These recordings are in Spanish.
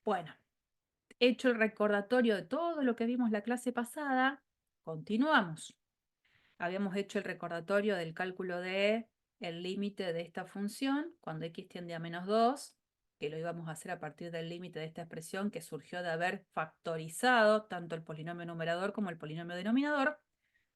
Bueno, hecho el recordatorio de todo lo que vimos la clase pasada, continuamos. Habíamos hecho el recordatorio del cálculo de el límite de esta función cuando x tiende a -2, que lo íbamos a hacer a partir del límite de esta expresión que surgió de haber factorizado tanto el polinomio numerador como el polinomio denominador,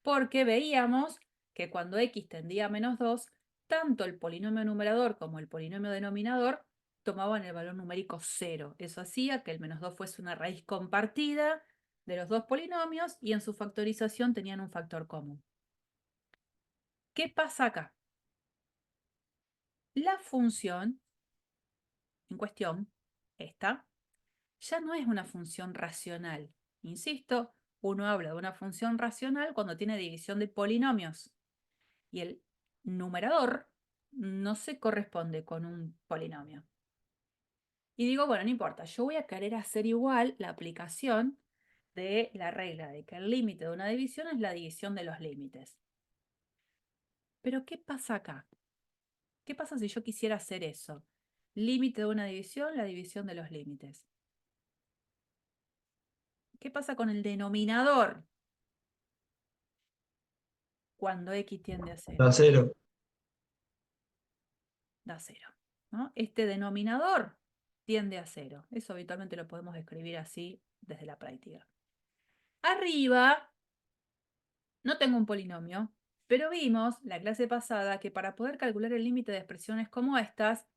porque veíamos que cuando x tendía a -2, tanto el polinomio numerador como el polinomio denominador tomaban el valor numérico 0. Eso hacía que el -2 fuese una raíz compartida de los dos polinomios y en su factorización tenían un factor común. ¿Qué pasa acá? La función en cuestión, esta, ya no es una función racional. Insisto, uno habla de una función racional cuando tiene división de polinomios y el numerador no se corresponde con un polinomio. Y digo, bueno, no importa, yo voy a querer hacer igual la aplicación de la regla de que el límite de una división es la división de los límites. Pero ¿qué pasa acá? ¿Qué pasa si yo quisiera hacer eso? Límite de una división, la división de los límites. ¿Qué pasa con el denominador cuando x tiende a 0? Da cero. Da 0, ¿no? Este denominador tiende a 0. Eso habitualmente lo podemos escribir así desde la práctica. Arriba no tengo un polinomio, pero vimos la clase pasada que para poder calcular el límite de expresiones como estas,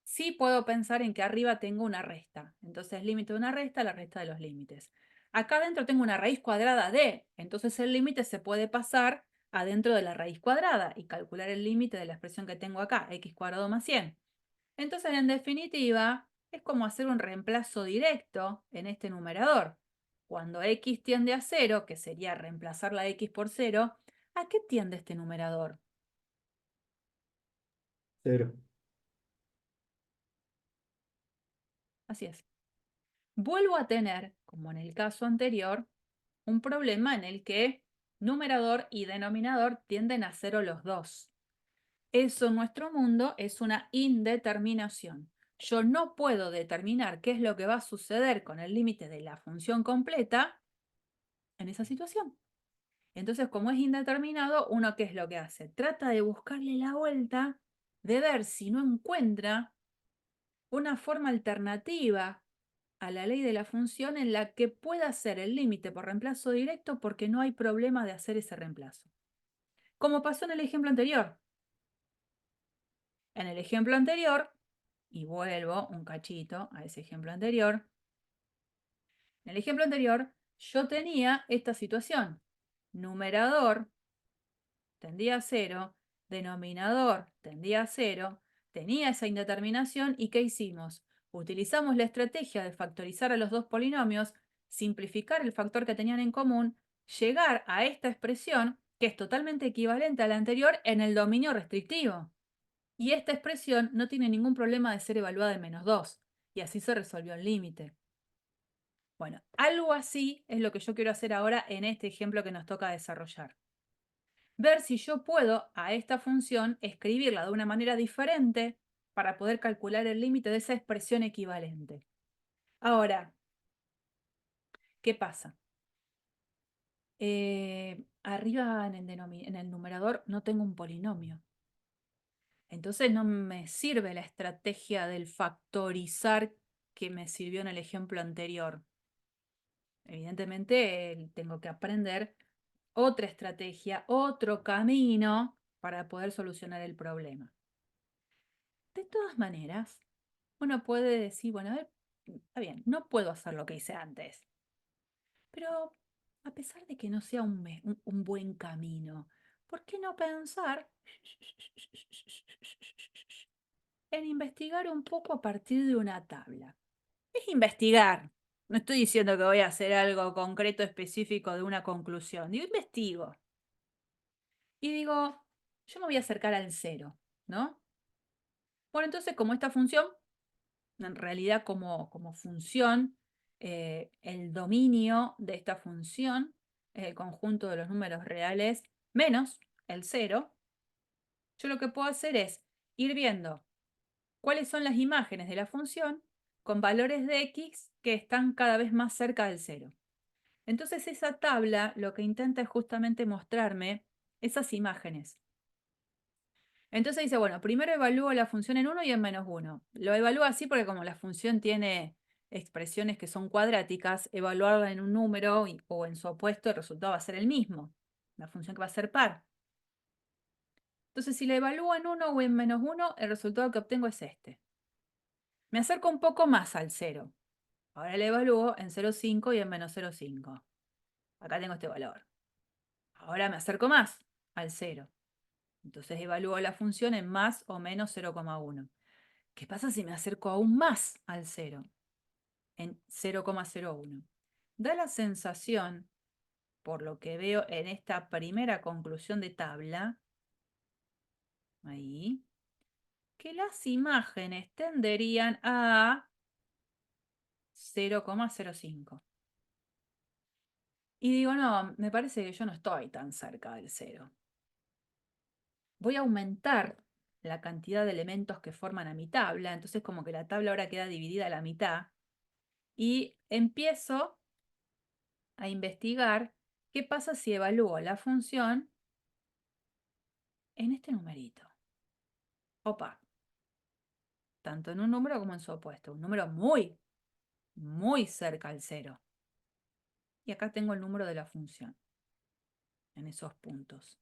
sí puedo pensar en que arriba tengo una resta. Entonces, límite de una resta, la resta de los límites. Acá adentro tengo una raíz cuadrada de, entonces el límite se puede pasar adentro de la raíz cuadrada y calcular el límite de la expresión que tengo acá, x² más 100. Entonces, en definitiva, es como hacer un reemplazo directo en este numerador. Cuando x tiende a 0, que sería reemplazar la x por 0, ¿a qué tiende este numerador? Cero. Así es. Vuelvo a tener, como en el caso anterior, un problema en el que numerador y denominador tienden a 0 los dos. Eso en nuestro mundo es una indeterminación. Yo no puedo determinar qué es lo que va a suceder con el límite de la función completa en esa situación. Entonces, como es indeterminado, uno ¿qué es lo que hace? Trata de buscarle la vuelta, de ver si no encuentra una forma alternativa a la ley de la función en la que pueda hacer el límite por reemplazo directo porque no hay problema de hacer ese reemplazo. Como pasó en el ejemplo anterior. En el ejemplo anterior, y vuelvo un cachito a ese ejemplo anterior, en el ejemplo anterior yo tenía esta situación. Numerador tendía a 0, denominador tendía a 0, tenía esa indeterminación y ¿qué hicimos? Utilizamos la estrategia de factorizar a los dos polinomios, simplificar el factor que tenían en común, llegar a esta expresión que es totalmente equivalente a la anterior en el dominio restrictivo. Y esta expresión no tiene ningún problema de ser evaluada en -2. Y así se resolvió el límite. Bueno, algo así es lo que yo quiero hacer ahora en este ejemplo que nos toca desarrollar. Ver si yo puedo a esta función escribirla de una manera diferente para poder calcular el límite de esa expresión equivalente. Ahora, ¿qué pasa? Arriba en el numerador no tengo un polinomio. Entonces no me sirve la estrategia del factorizar que me sirvió en el ejemplo anterior. Evidentemente tengo que aprender otra estrategia, otro camino para poder solucionar el problema. De todas maneras, uno puede decir, bueno, a ver, está bien, no puedo hacer lo que hice antes, pero a pesar de que no sea un buen camino, ¿por qué no pensar en investigar un poco a partir de una tabla? Es investigar. No estoy diciendo que voy a hacer algo concreto, específico de una conclusión. Digo, investigo. Y digo, yo me voy a acercar al 0, ¿no? Bueno, entonces, como esta función, en realidad como función, el dominio de esta función es el conjunto de los números reales menos el 0, yo lo que puedo hacer es ir viendo cuáles son las imágenes de la función con valores de x que están cada vez más cerca del 0. Entonces esa tabla lo que intenta es justamente mostrarme esas imágenes. Entonces dice, bueno, primero evalúo la función en 1 y en -1. Lo evalúo así porque como la función tiene expresiones que son cuadráticas, evaluarla en un número o en su opuesto, el resultado va a ser el mismo. La función que va a ser par. Entonces, si la evalúo en 1 o en -1, el resultado que obtengo es este. Me acerco un poco más al 0. Ahora la evalúo en 0,5 y en -0,5. Acá tengo este valor. Ahora me acerco más al 0. Entonces evalúo la función en más o menos 0,1. ¿Qué pasa si me acerco aún más al 0? En 0,01. Da la sensación, por lo que veo en esta primera conclusión de tabla, ahí, que las imágenes tenderían a 0,05. Y digo, no, me parece que yo no estoy tan cerca del 0. Voy a aumentar la cantidad de elementos que forman a mi tabla, entonces como que la tabla ahora queda dividida a la mitad, y empiezo a investigar qué pasa si evalúo la función en este numerito. Opa, tanto en un número como en su opuesto, un número muy, muy cerca al 0. Y acá tengo el número de la función, en esos puntos.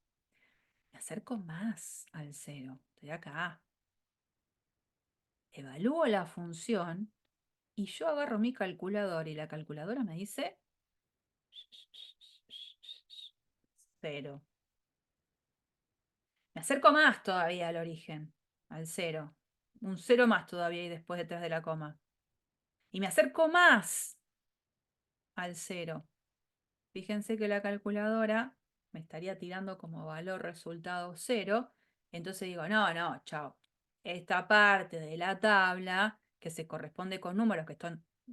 Me acerco más al 0, estoy acá. Evalúo la función y yo agarro mi calculadora y la calculadora me dice 0. Me acerco más todavía al origen, al 0. Un 0 más todavía y después detrás de la coma. Y me acerco más al 0. Fíjense que la calculadora me estaría tirando como valor resultado 0. Entonces digo, no, no, chao. Esta parte de la tabla, que se corresponde con números que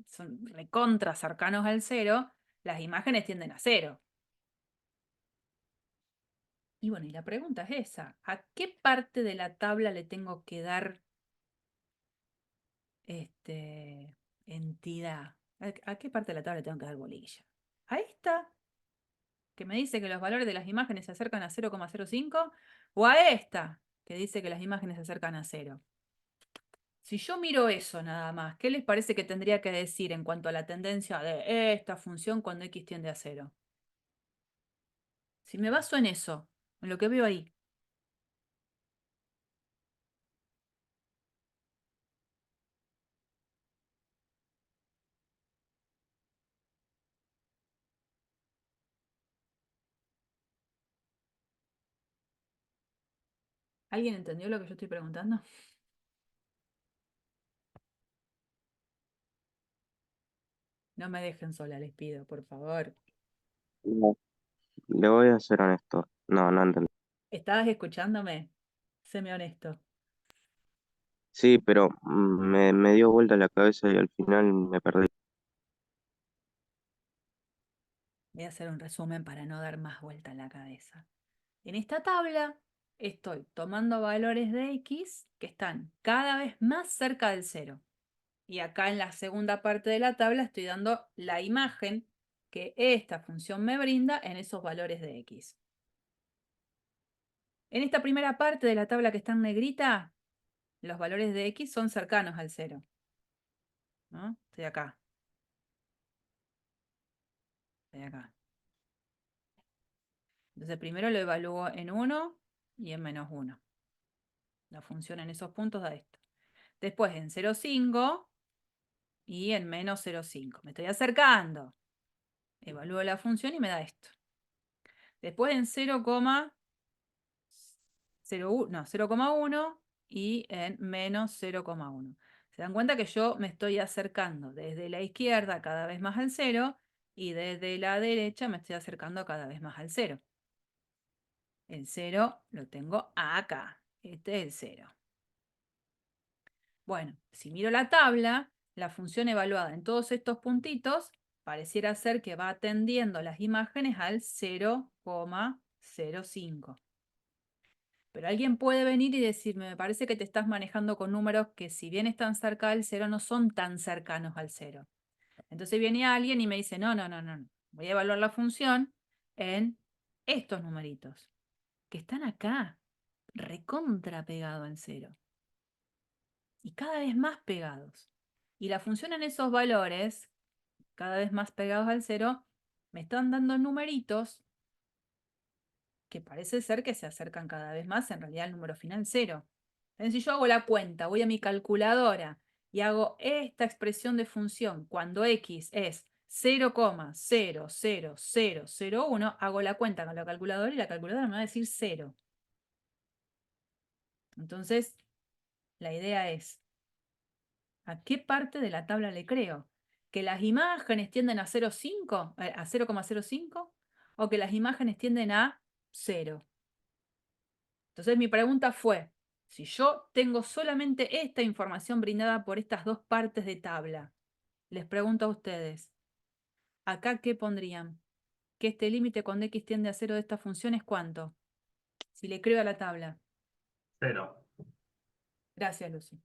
son recontra cercanos al 0, las imágenes tienden a 0. Y bueno, y la pregunta es esa. ¿A qué parte de la tabla le tengo que dar entidad? ¿A qué parte de la tabla le tengo que dar bolilla? ¿A esta, que me dice que los valores de las imágenes se acercan a 0,05? ¿O a esta, que dice que las imágenes se acercan a 0? Si yo miro eso nada más, ¿qué les parece que tendría que decir en cuanto a la tendencia de esta función cuando x tiende a 0? Si me baso en eso, en lo que veo ahí, ¿alguien entendió lo que yo estoy preguntando? No me dejen sola, les pido, por favor. No, le voy a ser honesto. No, no entendí. ¿Estabas escuchándome? Séme honesto. Sí, pero me dio vuelta la cabeza y al final me perdí. Voy a hacer un resumen para no dar más vuelta en la cabeza. En esta tabla estoy tomando valores de x que están cada vez más cerca del 0. Y acá en la segunda parte de la tabla estoy dando la imagen que esta función me brinda en esos valores de x. En esta primera parte de la tabla que está en negrita, los valores de x son cercanos al 0. ¿No? Estoy acá, estoy acá. Entonces primero lo evalúo en 1 y en -1. La función en esos puntos da esto. Después en 0,5 y en -0,5. Me estoy acercando. Evalúo la función y me da esto. Después en 0,1 y en -0,1. Se dan cuenta que yo me estoy acercando desde la izquierda cada vez más al 0 y desde la derecha me estoy acercando cada vez más al 0. El 0 lo tengo acá. Este es el 0. Bueno, si miro la tabla, la función evaluada en todos estos puntitos pareciera ser que va tendiendo las imágenes al 0,05. Pero alguien puede venir y decirme, me parece que te estás manejando con números que si bien están cerca del cero, no son tan cercanos al cero. Entonces viene alguien y me dice, no, no, no, no, no. Voy a evaluar la función en estos numeritos, que están acá, recontra pegado al cero. Y cada vez más pegados. Y la función en esos valores, cada vez más pegados al cero, me están dando numeritos que parece ser que se acercan cada vez más en realidad al número final cero. Entonces, si yo hago la cuenta, voy a mi calculadora y hago esta expresión de función cuando x es 0,00001, hago la cuenta con la calculadora y la calculadora me va a decir 0. Entonces, la idea es, ¿a qué parte de la tabla le creo? ¿Que las imágenes tienden a 0,5? ¿A 0,05? ¿O que las imágenes tienden a 0? Entonces mi pregunta fue, si yo tengo solamente esta información brindada por estas dos partes de tabla, les pregunto a ustedes, ¿acá qué pondrían? Que este límite cuando x tiende a 0 de esta función es ¿cuánto? Si le creo a la tabla. 0. Gracias, Lucy.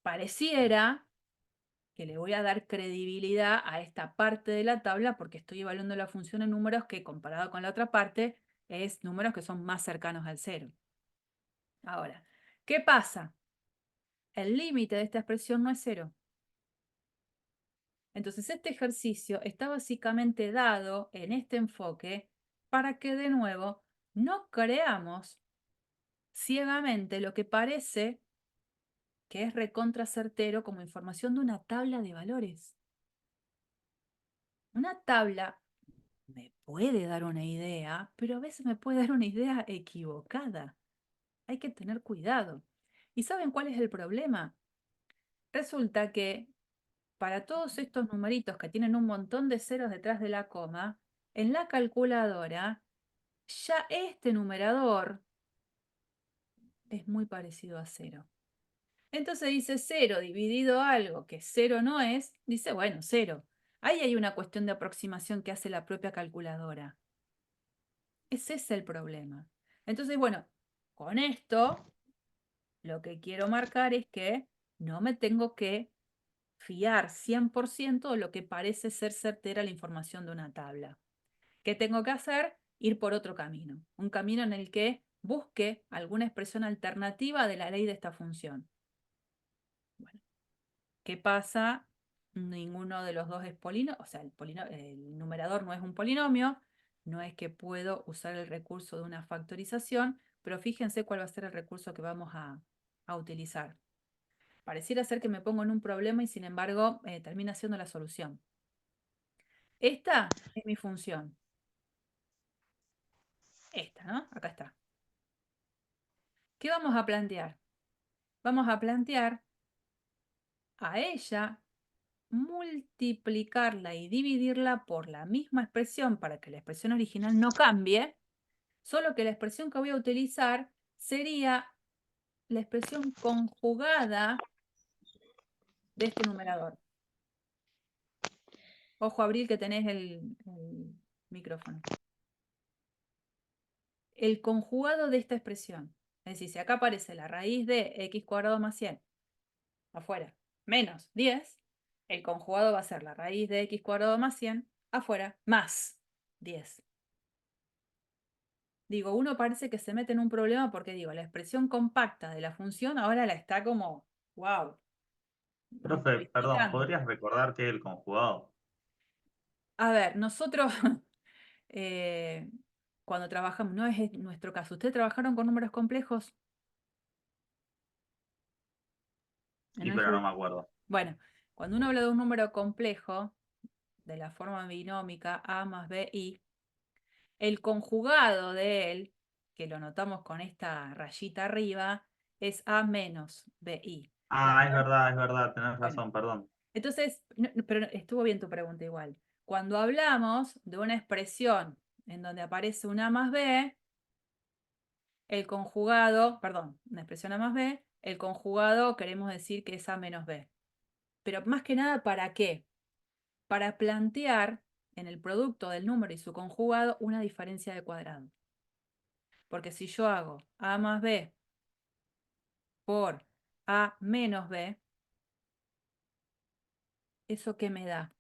Pareciera que le voy a dar credibilidad a esta parte de la tabla porque estoy evaluando la función en números que comparado con la otra parte es números que son más cercanos al cero. Ahora, ¿qué pasa? El límite de esta expresión no es 0. Entonces, este ejercicio está básicamente dado en este enfoque para que de nuevo no creamos ciegamente lo que parece que es recontra certero como información de una tabla de valores. Una tabla me puede dar una idea, pero a veces me puede dar una idea equivocada. Hay que tener cuidado. ¿Y saben cuál es el problema? Resulta que para todos estos numeritos que tienen un montón de ceros detrás de la coma, en la calculadora ya este numerador es muy parecido a 0. Entonces dice 0 dividido algo que 0 no es, dice, bueno, 0. Ahí hay una cuestión de aproximación que hace la propia calculadora. Ese es el problema. Entonces, bueno, con esto lo que quiero marcar es que no me tengo que fiar 100% de lo que parece ser certera la información de una tabla. ¿Qué tengo que hacer? Ir por otro camino. Un camino en el que busque alguna expresión alternativa de la ley de esta función. Bueno, ¿qué pasa? Ninguno de los dos es polinomio, o sea, el numerador no es un polinomio, no es que puedo usar el recurso de una factorización, pero fíjense cuál va a ser el recurso que vamos a utilizar. Pareciera ser que me pongo en un problema y sin embargo termina siendo la solución. Esta es mi función. Esta, ¿no? Acá está. ¿Qué vamos a plantear? Vamos a plantear a ella multiplicarla y dividirla por la misma expresión para que la expresión original no cambie, solo que la expresión que voy a utilizar sería la expresión conjugada de este numerador. Ojo, Abril, que tenés el micrófono. El conjugado de esta expresión. Es decir, si acá aparece la raíz de x cuadrado más 100, afuera, menos 10, el conjugado va a ser la raíz de x cuadrado más 100, afuera, más 10. Digo, uno parece que se mete en un problema porque digo, la expresión compacta de la función ahora la está como, wow, Profe, perdón, multiplicando. ¿podrías recordar qué es el conjugado? A ver, nosotros eh, cuando trabajamos, no es nuestro caso, ¿ustedes trabajaron con números complejos en Sí, el pero no colegio? me acuerdo. Bueno, cuando uno habla de un número complejo, de la forma binómica a más bi, el conjugado de él, que lo notamos con esta rayita arriba, es a menos bi. La Ah, es verdad, tenés Bueno, razón, perdón. entonces, pero estuvo bien tu pregunta igual. Cuando hablamos de una expresión en donde aparece un a más b, el conjugado, perdón, una expresión a más b, el conjugado queremos decir que es a menos b. Pero más que nada, ¿para qué? Para plantear en el producto del número y su conjugado una diferencia de cuadrado. Porque si yo hago a más b por a menos b, ¿eso qué me da?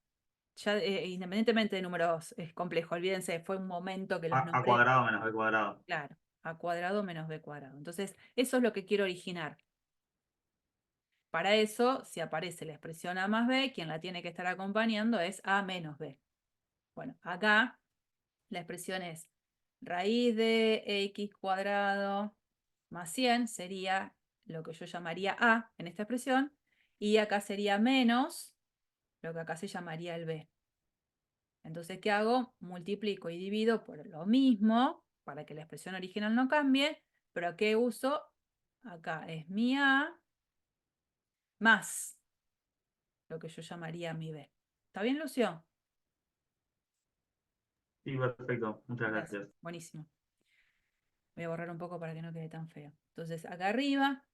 Ya, independientemente de números, es complejo, olvídense, fue un momento que los A nombré. cuadrado menos b cuadrado. Claro, a cuadrado menos b cuadrado. Entonces, eso es lo que quiero originar. Para eso, si aparece la expresión a más b, quien la tiene que estar acompañando es a menos b. Bueno, acá la expresión es raíz de x cuadrado más 100 sería lo que yo llamaría a en esta expresión, y acá sería menos lo que acá se llamaría el b. Entonces, ¿qué hago? Multiplico y divido por lo mismo para que la expresión original no cambie, pero ¿qué uso? Acá es mi a más lo que yo llamaría mi b. ¿Está bien, Lucio? Sí, perfecto. Muchas Gracias. gracias. Buenísimo. Voy a borrar un poco para que no quede tan feo. Entonces, acá arriba,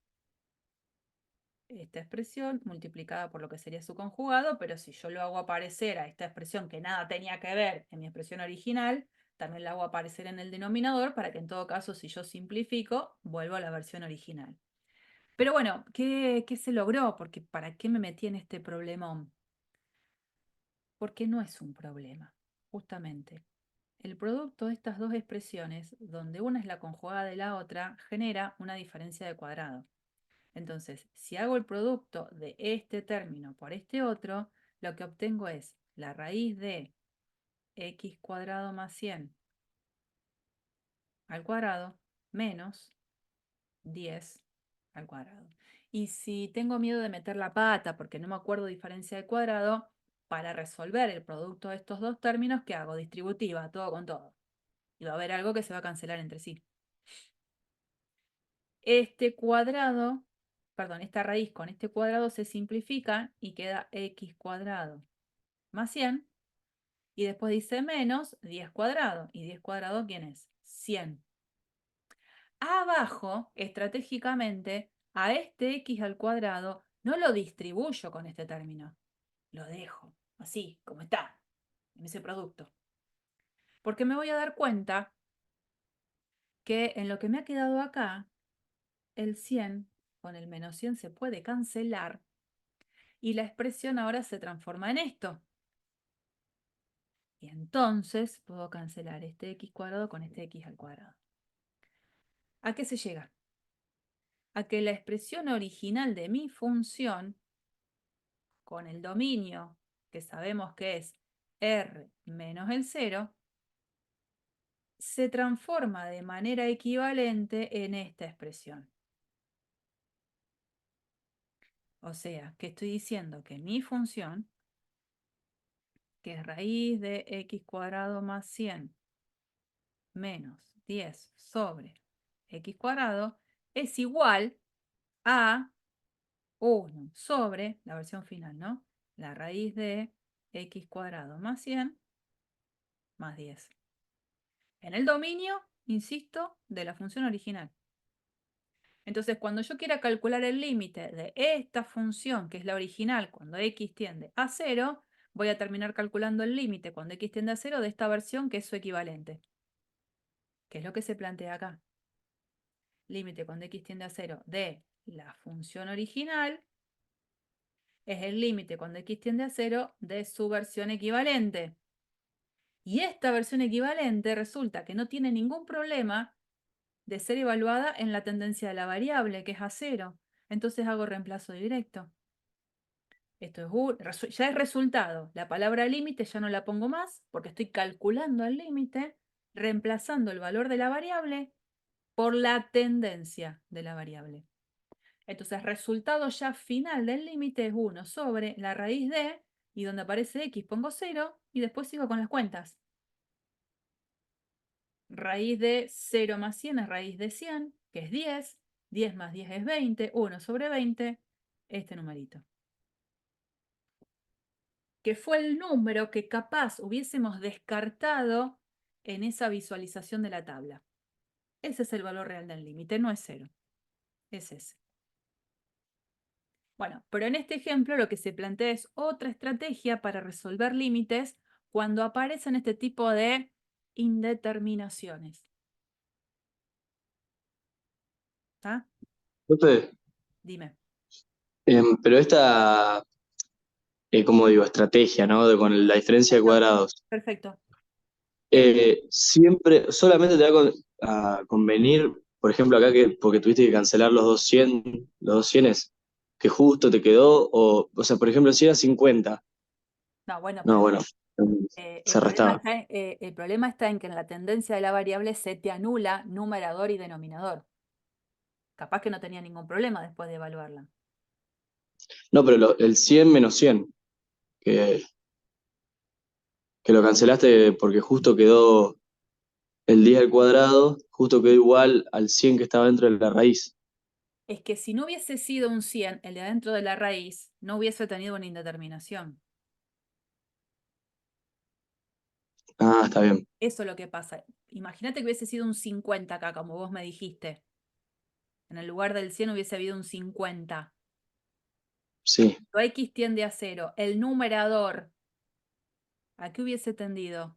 esta expresión multiplicada por lo que sería su conjugado, pero si yo lo hago aparecer a esta expresión que nada tenía que ver en mi expresión original, también la hago aparecer en el denominador para que en todo caso, si yo simplifico, vuelvo a la versión original. Pero bueno, ¿qué se logró? Porque ¿para qué me metí en este problemón? Porque no es un problema, justamente. El producto de estas dos expresiones, donde una es la conjugada de la otra, genera una diferencia de cuadrado. Entonces, si hago el producto de este término por este otro, lo que obtengo es la raíz de x cuadrado más 100 al cuadrado menos 10 al cuadrado. Y si tengo miedo de meter la pata porque no me acuerdo diferencia de cuadrado, para resolver el producto de estos dos términos, ¿qué hago? Distributiva, todo con todo. Y va a haber algo que se va a cancelar entre sí. Este cuadrado, perdón, esta raíz con este cuadrado se simplifica y queda x cuadrado más 100. Y después dice menos 10 cuadrado. ¿Y 10 cuadrado quién es? 100. Abajo, estratégicamente, a este x al cuadrado no lo distribuyo con este término. Lo dejo así, como está, en ese producto. Porque me voy a dar cuenta que en lo que me ha quedado acá, el 100 con el menos 100 se puede cancelar y la expresión ahora se transforma en esto. Y entonces puedo cancelar este x cuadrado con este x al cuadrado. ¿A qué se llega? A que la expresión original de mi función, con el dominio que sabemos que es r menos el 0, se transforma de manera equivalente en esta expresión. O sea, que estoy diciendo que mi función, que es raíz de x cuadrado más 100 menos 10 sobre x cuadrado, es igual a 1 sobre, la versión final, ¿no? La raíz de x cuadrado más 100 más 10. En el dominio, insisto, de la función original. Entonces, cuando yo quiera calcular el límite de esta función, que es la original, cuando x tiende a 0, voy a terminar calculando el límite cuando x tiende a 0 de esta versión, que es su equivalente. Que es lo que se plantea acá. Límite cuando x tiende a 0 de la función original es el límite cuando x tiende a 0 de su versión equivalente. Y esta versión equivalente resulta que no tiene ningún problema de ser evaluada en la tendencia de la variable, que es a 0. Entonces hago reemplazo directo. Esto ya es resultado. La palabra límite ya no la pongo más porque estoy calculando el límite, reemplazando el valor de la variable por la tendencia de la variable. Entonces, resultado ya final del límite es 1 sobre la raíz de, y donde aparece x pongo 0, y después sigo con las cuentas. Raíz de 0 más 100 es raíz de 100, que es 10. 10 más 10 es 20. 1 sobre 20, este numerito. Que fue el número que capaz hubiésemos descartado en esa visualización de la tabla. Ese es el valor real del límite, no es 0. Es ese. Bueno, pero en este ejemplo lo que se plantea es otra estrategia para resolver límites cuando aparecen este tipo de indeterminaciones. ¿Está? Profe, Dime. pero esta, como digo, estrategia, ¿no? Con la diferencia de cuadrados, Perfecto. ¿Qué? siempre, solamente te va a convenir, por ejemplo, acá que porque tuviste que cancelar los dos cienes, que justo te quedó, o sea, por ejemplo, si era 50, No, bueno, no, pero bueno, se restaba. el problema está en que en la tendencia de la variable se te anula numerador y denominador. Capaz que no tenía ningún problema después de evaluarla. No, pero el 100 menos 100, que, que lo cancelaste porque justo quedó el 10 al cuadrado, justo quedó igual al 100 que estaba dentro de la raíz. Es que si no hubiese sido un 100, el de adentro de la raíz, no hubiese tenido una indeterminación. Ah, está bien, Eso es lo que pasa. Imagínate que hubiese sido un 50 acá, como vos me dijiste. En el lugar del 100 hubiese habido un 50. sí. Lo X tiende a 0. El numerador, ¿a qué hubiese tendido?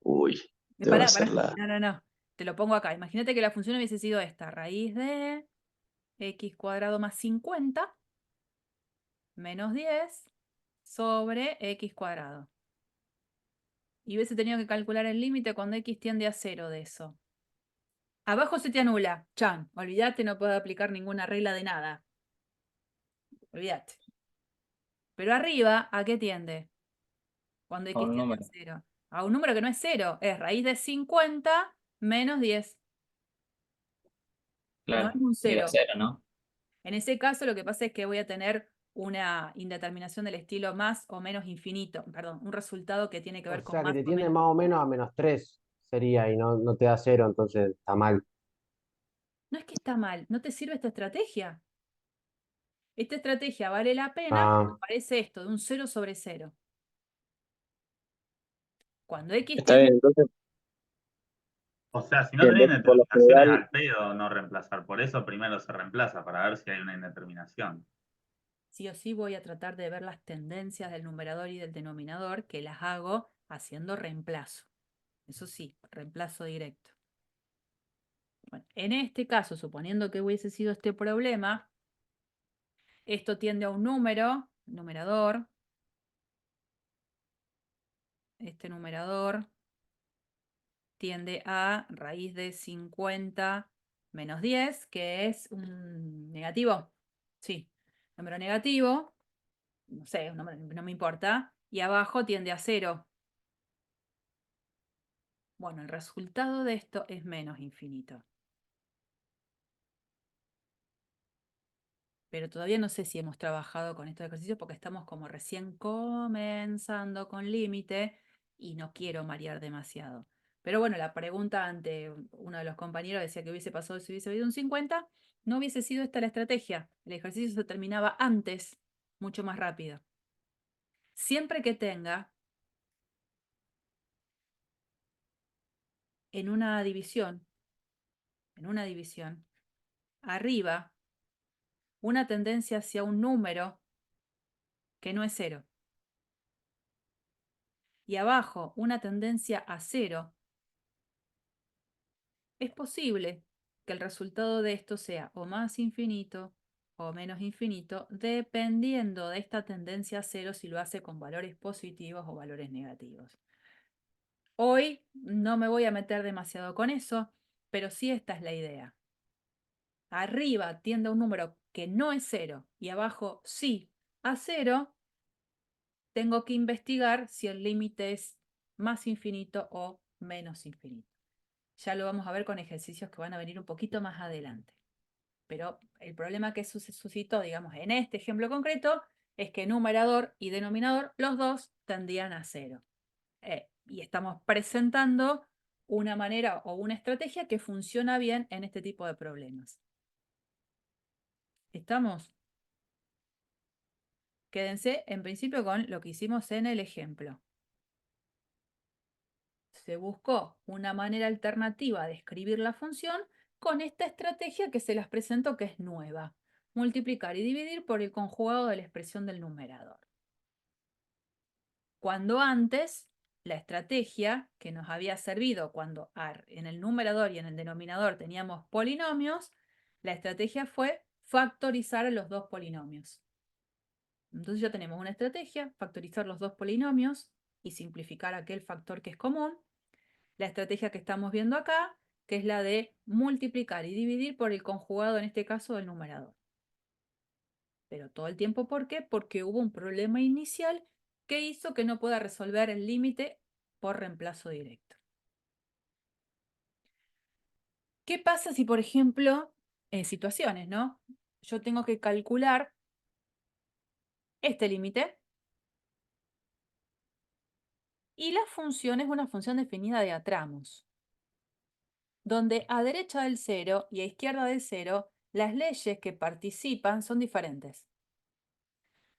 Uy, debe Pará, ser pará. la... No. Te lo pongo acá. Imagínate que la función hubiese sido esta. Raíz de x cuadrado más 50 menos 10 sobre x cuadrado. Y hubiese tenido que calcular el límite cuando x tiende a 0 de eso. Abajo se te anula. Chan, olvídate, no puedo aplicar ninguna regla de nada. Olvídate. Pero arriba, ¿a qué tiende? Cuando A x un tiende a número. 0. A un número que no es 0. Es raíz de 50 menos 10. No es Claro. un Y de 0. cero, ¿no? En ese caso, lo que pasa es que voy a tener una indeterminación del estilo más o menos infinito. Perdón, un resultado que tiene que O ver con sea, que más te o tiende menos. más o menos a -3 sería y no te da 0, entonces está mal. No es que está mal, no te sirve esta estrategia. Esta estrategia vale la pena cuando Ah, aparece esto de un 0 sobre 0. Cuando x Está tiende. bien, entonces, O sea, si no bien, tenés por lo indeterminaciones general, al pedo, no reemplazar. Por eso primero se reemplaza, para ver si hay una indeterminación. Sí o sí voy a tratar de ver las tendencias del numerador y del denominador, que las hago haciendo reemplazo. Eso sí, reemplazo directo. Bueno, en este caso, suponiendo que hubiese sido este problema, esto tiende a un número, numerador. Este numerador tiende a raíz de 50 menos 10, que es un negativo. Sí, número negativo, no sé, no me importa. Y abajo tiende a 0. Bueno, el resultado de esto es menos infinito. Pero todavía no sé si hemos trabajado con estos ejercicios porque estamos como recién comenzando con límite y no quiero marear demasiado. Pero bueno, la pregunta ante uno de los compañeros decía que hubiese pasado si hubiese habido un 50, no hubiese sido esta la estrategia. El ejercicio se terminaba antes, mucho más rápido. Siempre que tenga en una división, arriba, una tendencia hacia un número que no es 0. Y abajo, una tendencia a 0. Es posible que el resultado de esto sea o más infinito o menos infinito, dependiendo de esta tendencia a 0 si lo hace con valores positivos o valores negativos. Hoy no me voy a meter demasiado con eso, pero sí esta es la idea. Arriba tiende a un número que no es 0 y abajo sí a 0, tengo que investigar si el límite es más infinito o menos infinito. Ya lo vamos a ver con ejercicios que van a venir un poquito más adelante. Pero el problema que se suscitó, digamos, en este ejemplo concreto, es que numerador y denominador, los dos tendían a 0. Y estamos presentando una manera o una estrategia que funciona bien en este tipo de problemas. ¿Estamos? Quédense en principio con lo que hicimos en el ejemplo. Se buscó una manera alternativa de escribir la función con esta estrategia que se las presento, que es nueva. Multiplicar y dividir por el conjugado de la expresión del numerador. Cuando antes la estrategia que nos había servido cuando en el numerador y en el denominador teníamos polinomios, la estrategia fue factorizar a los dos polinomios. Entonces ya tenemos una estrategia, factorizar los dos polinomios y simplificar aquel factor que es común. La estrategia que estamos viendo acá, que es la de multiplicar y dividir por el conjugado, en este caso del numerador. Pero todo el tiempo, ¿por qué? Porque hubo un problema inicial que hizo que no pueda resolver el límite por reemplazo directo. ¿Qué pasa si, por ejemplo, en situaciones, ¿no? Yo tengo que calcular este límite y la función es una función definida de a tramos, donde a derecha del 0 y a izquierda del 0, las leyes que participan son diferentes.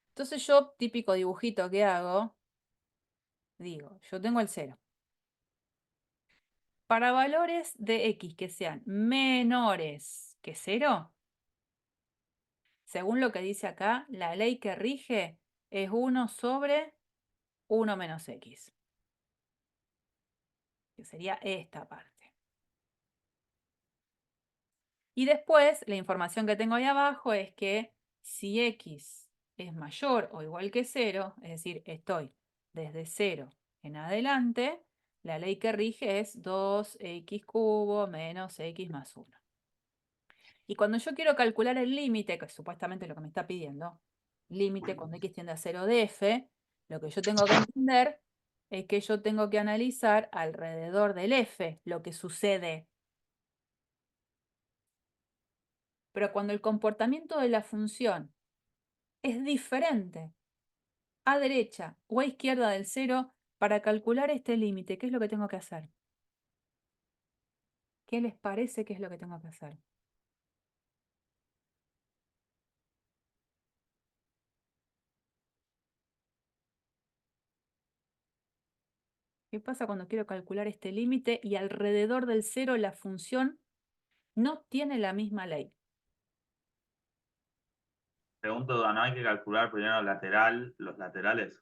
Entonces yo, típico dibujito que hago, digo, yo tengo el 0. Para valores de x que sean menores que 0, según lo que dice acá, la ley que rige es 1 sobre 1 menos x, que sería esta parte. Y después, la información que tengo ahí abajo es que si x es mayor o igual que 0, es decir, estoy desde 0 en adelante, la ley que rige es 2x cubo menos x más 1. Y cuando yo quiero calcular el límite, que es supuestamente lo que me está pidiendo, límite cuando x tiende a 0 de f, lo que yo tengo que entender es que yo tengo que analizar alrededor del f lo que sucede. Pero cuando el comportamiento de la función es diferente a derecha o a izquierda del 0, para calcular este límite, ¿qué es lo que tengo que hacer? ¿Qué les parece que es lo que tengo que hacer? ¿Qué pasa cuando quiero calcular este límite y alrededor del 0 la función no tiene la misma ley? Pregunto, ¿no hay que calcular primero los laterales?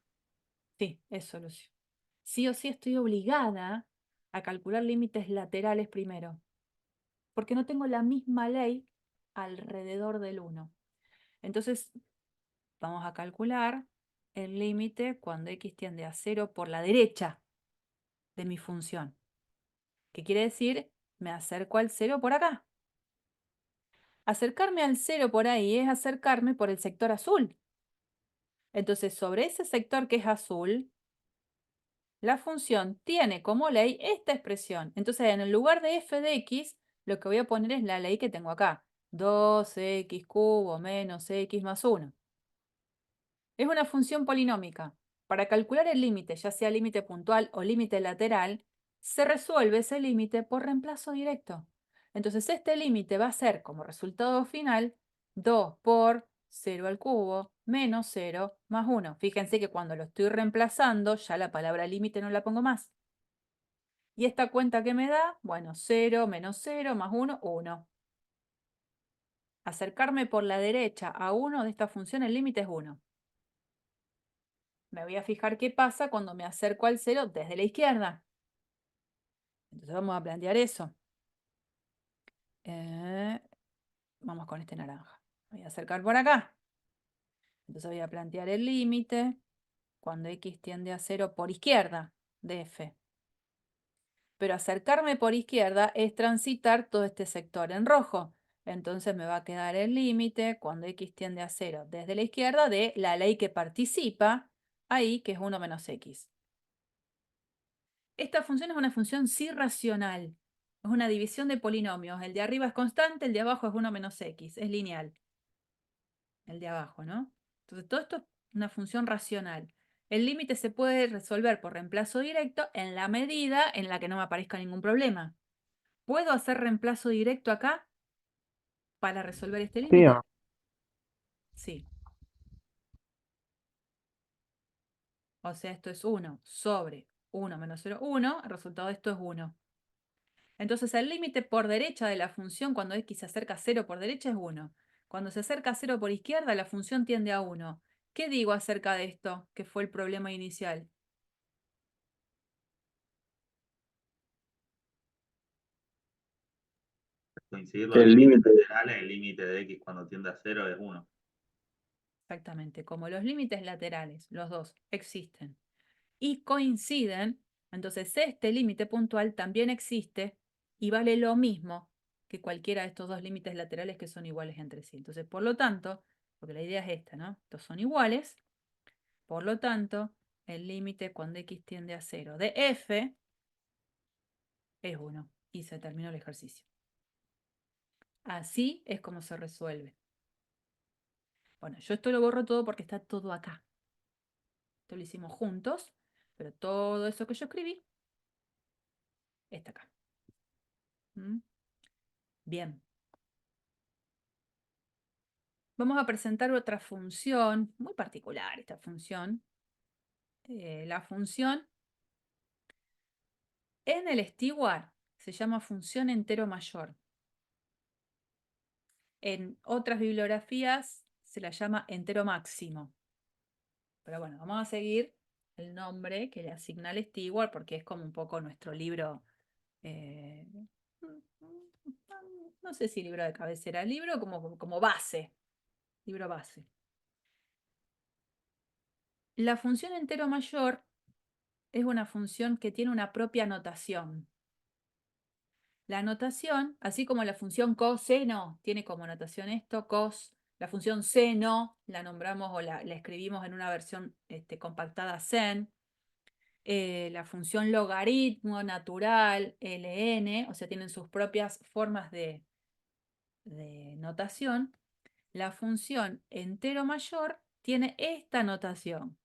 Sí, es solución. Sí o sí estoy obligada a calcular límites laterales primero, porque no tengo la misma ley alrededor del 1. Entonces, vamos a calcular el límite cuando x tiende a 0 por la derecha de mi función. ¿Qué quiere decir? Me acerco al 0 por acá. Acercarme al 0 por ahí es acercarme por el sector azul. Entonces, sobre ese sector que es azul, la función tiene como ley esta expresión. Entonces, en el lugar de f de x, lo que voy a poner es la ley que tengo acá. 2x cubo menos x más 1. Es una función polinómica. Para calcular el límite, ya sea límite puntual o límite lateral, se resuelve ese límite por reemplazo directo. Entonces, este límite va a ser, como resultado final, 2 por 0 al cubo menos 0 más 1. Fíjense que cuando lo estoy reemplazando, ya la palabra límite no la pongo más. ¿Y esta cuenta qué me da? Bueno, 0 menos 0 más 1, 1. Acercarme por la derecha a 1 de esta función, el límite es 1. Me voy a fijar qué pasa cuando me acerco al 0 desde la izquierda. Entonces vamos a plantear eso. Vamos con este naranja. Voy a acercar por acá. Entonces voy a plantear el límite cuando x tiende a 0 por izquierda de f. Pero acercarme por izquierda es transitar todo este sector en rojo. Entonces me va a quedar el límite cuando x tiende a 0 desde la izquierda de la ley que participa ahí, que es 1 menos x. Esta función es una función sí racional. Es una división de polinomios. El de arriba es constante, el de abajo es 1 menos x. Es lineal. El de abajo, ¿no? Entonces, todo esto es una función racional. El límite se puede resolver por reemplazo directo en la medida en la que no me aparezca ningún problema. ¿Puedo hacer reemplazo directo acá para resolver este Sí, límite? ¿o? Sí. O sea, esto es 1 sobre 1 menos 0, 1. El resultado de esto es 1. Entonces el límite por derecha de la función cuando x se acerca a 0 por derecha es 1. Cuando se acerca a 0 por izquierda, la función tiende a 1. ¿Qué digo acerca de esto, que fue el problema inicial? coincidir Que los el límites límite, laterales, el límite de x cuando tiende a 0 es 1. Exactamente, como los límites laterales, los dos, existen y coinciden, entonces este límite puntual también existe y vale lo mismo que cualquiera de estos dos límites laterales que son iguales entre sí. Entonces, por lo tanto, porque la idea es esta, ¿no? Estos son iguales, por lo tanto, el límite cuando x tiende a 0 de f es 1 y se terminó el ejercicio. Así es como se resuelve. Bueno, yo esto lo borro todo porque está todo acá. Esto lo hicimos juntos, pero todo eso que yo escribí está acá. ¿Mm? Bien. Vamos a presentar otra función, muy particular esta función. La función en el steward se llama función entero mayor. En otras bibliografías se la llama entero máximo. Pero bueno, vamos a seguir el nombre que le asigna el steward porque es como un poco nuestro libro, no sé si libro de cabecera, libro como base, libro base. La función entero mayor es una función que tiene una propia notación. La notación, así como la función coseno tiene como notación esto, cos, la función seno la nombramos o la escribimos en una versión compactada sen, la función logaritmo natural, ln, o sea, tienen sus propias formas de notación. La función entero mayor tiene esta notación.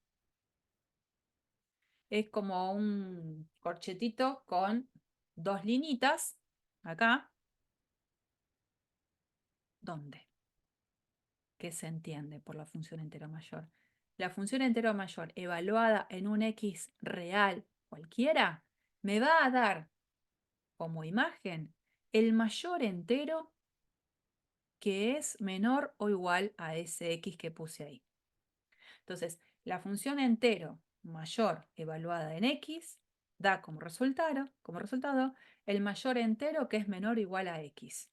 Es como un corchetito con dos linitas acá. ¿Dónde? ¿Qué se entiende por la función entero mayor? La función entero mayor evaluada en un x real cualquiera me va a dar como imagen el mayor entero que es menor o igual a ese x que puse ahí. Entonces, la función entero mayor evaluada en x da como resultado el mayor entero que es menor o igual a x.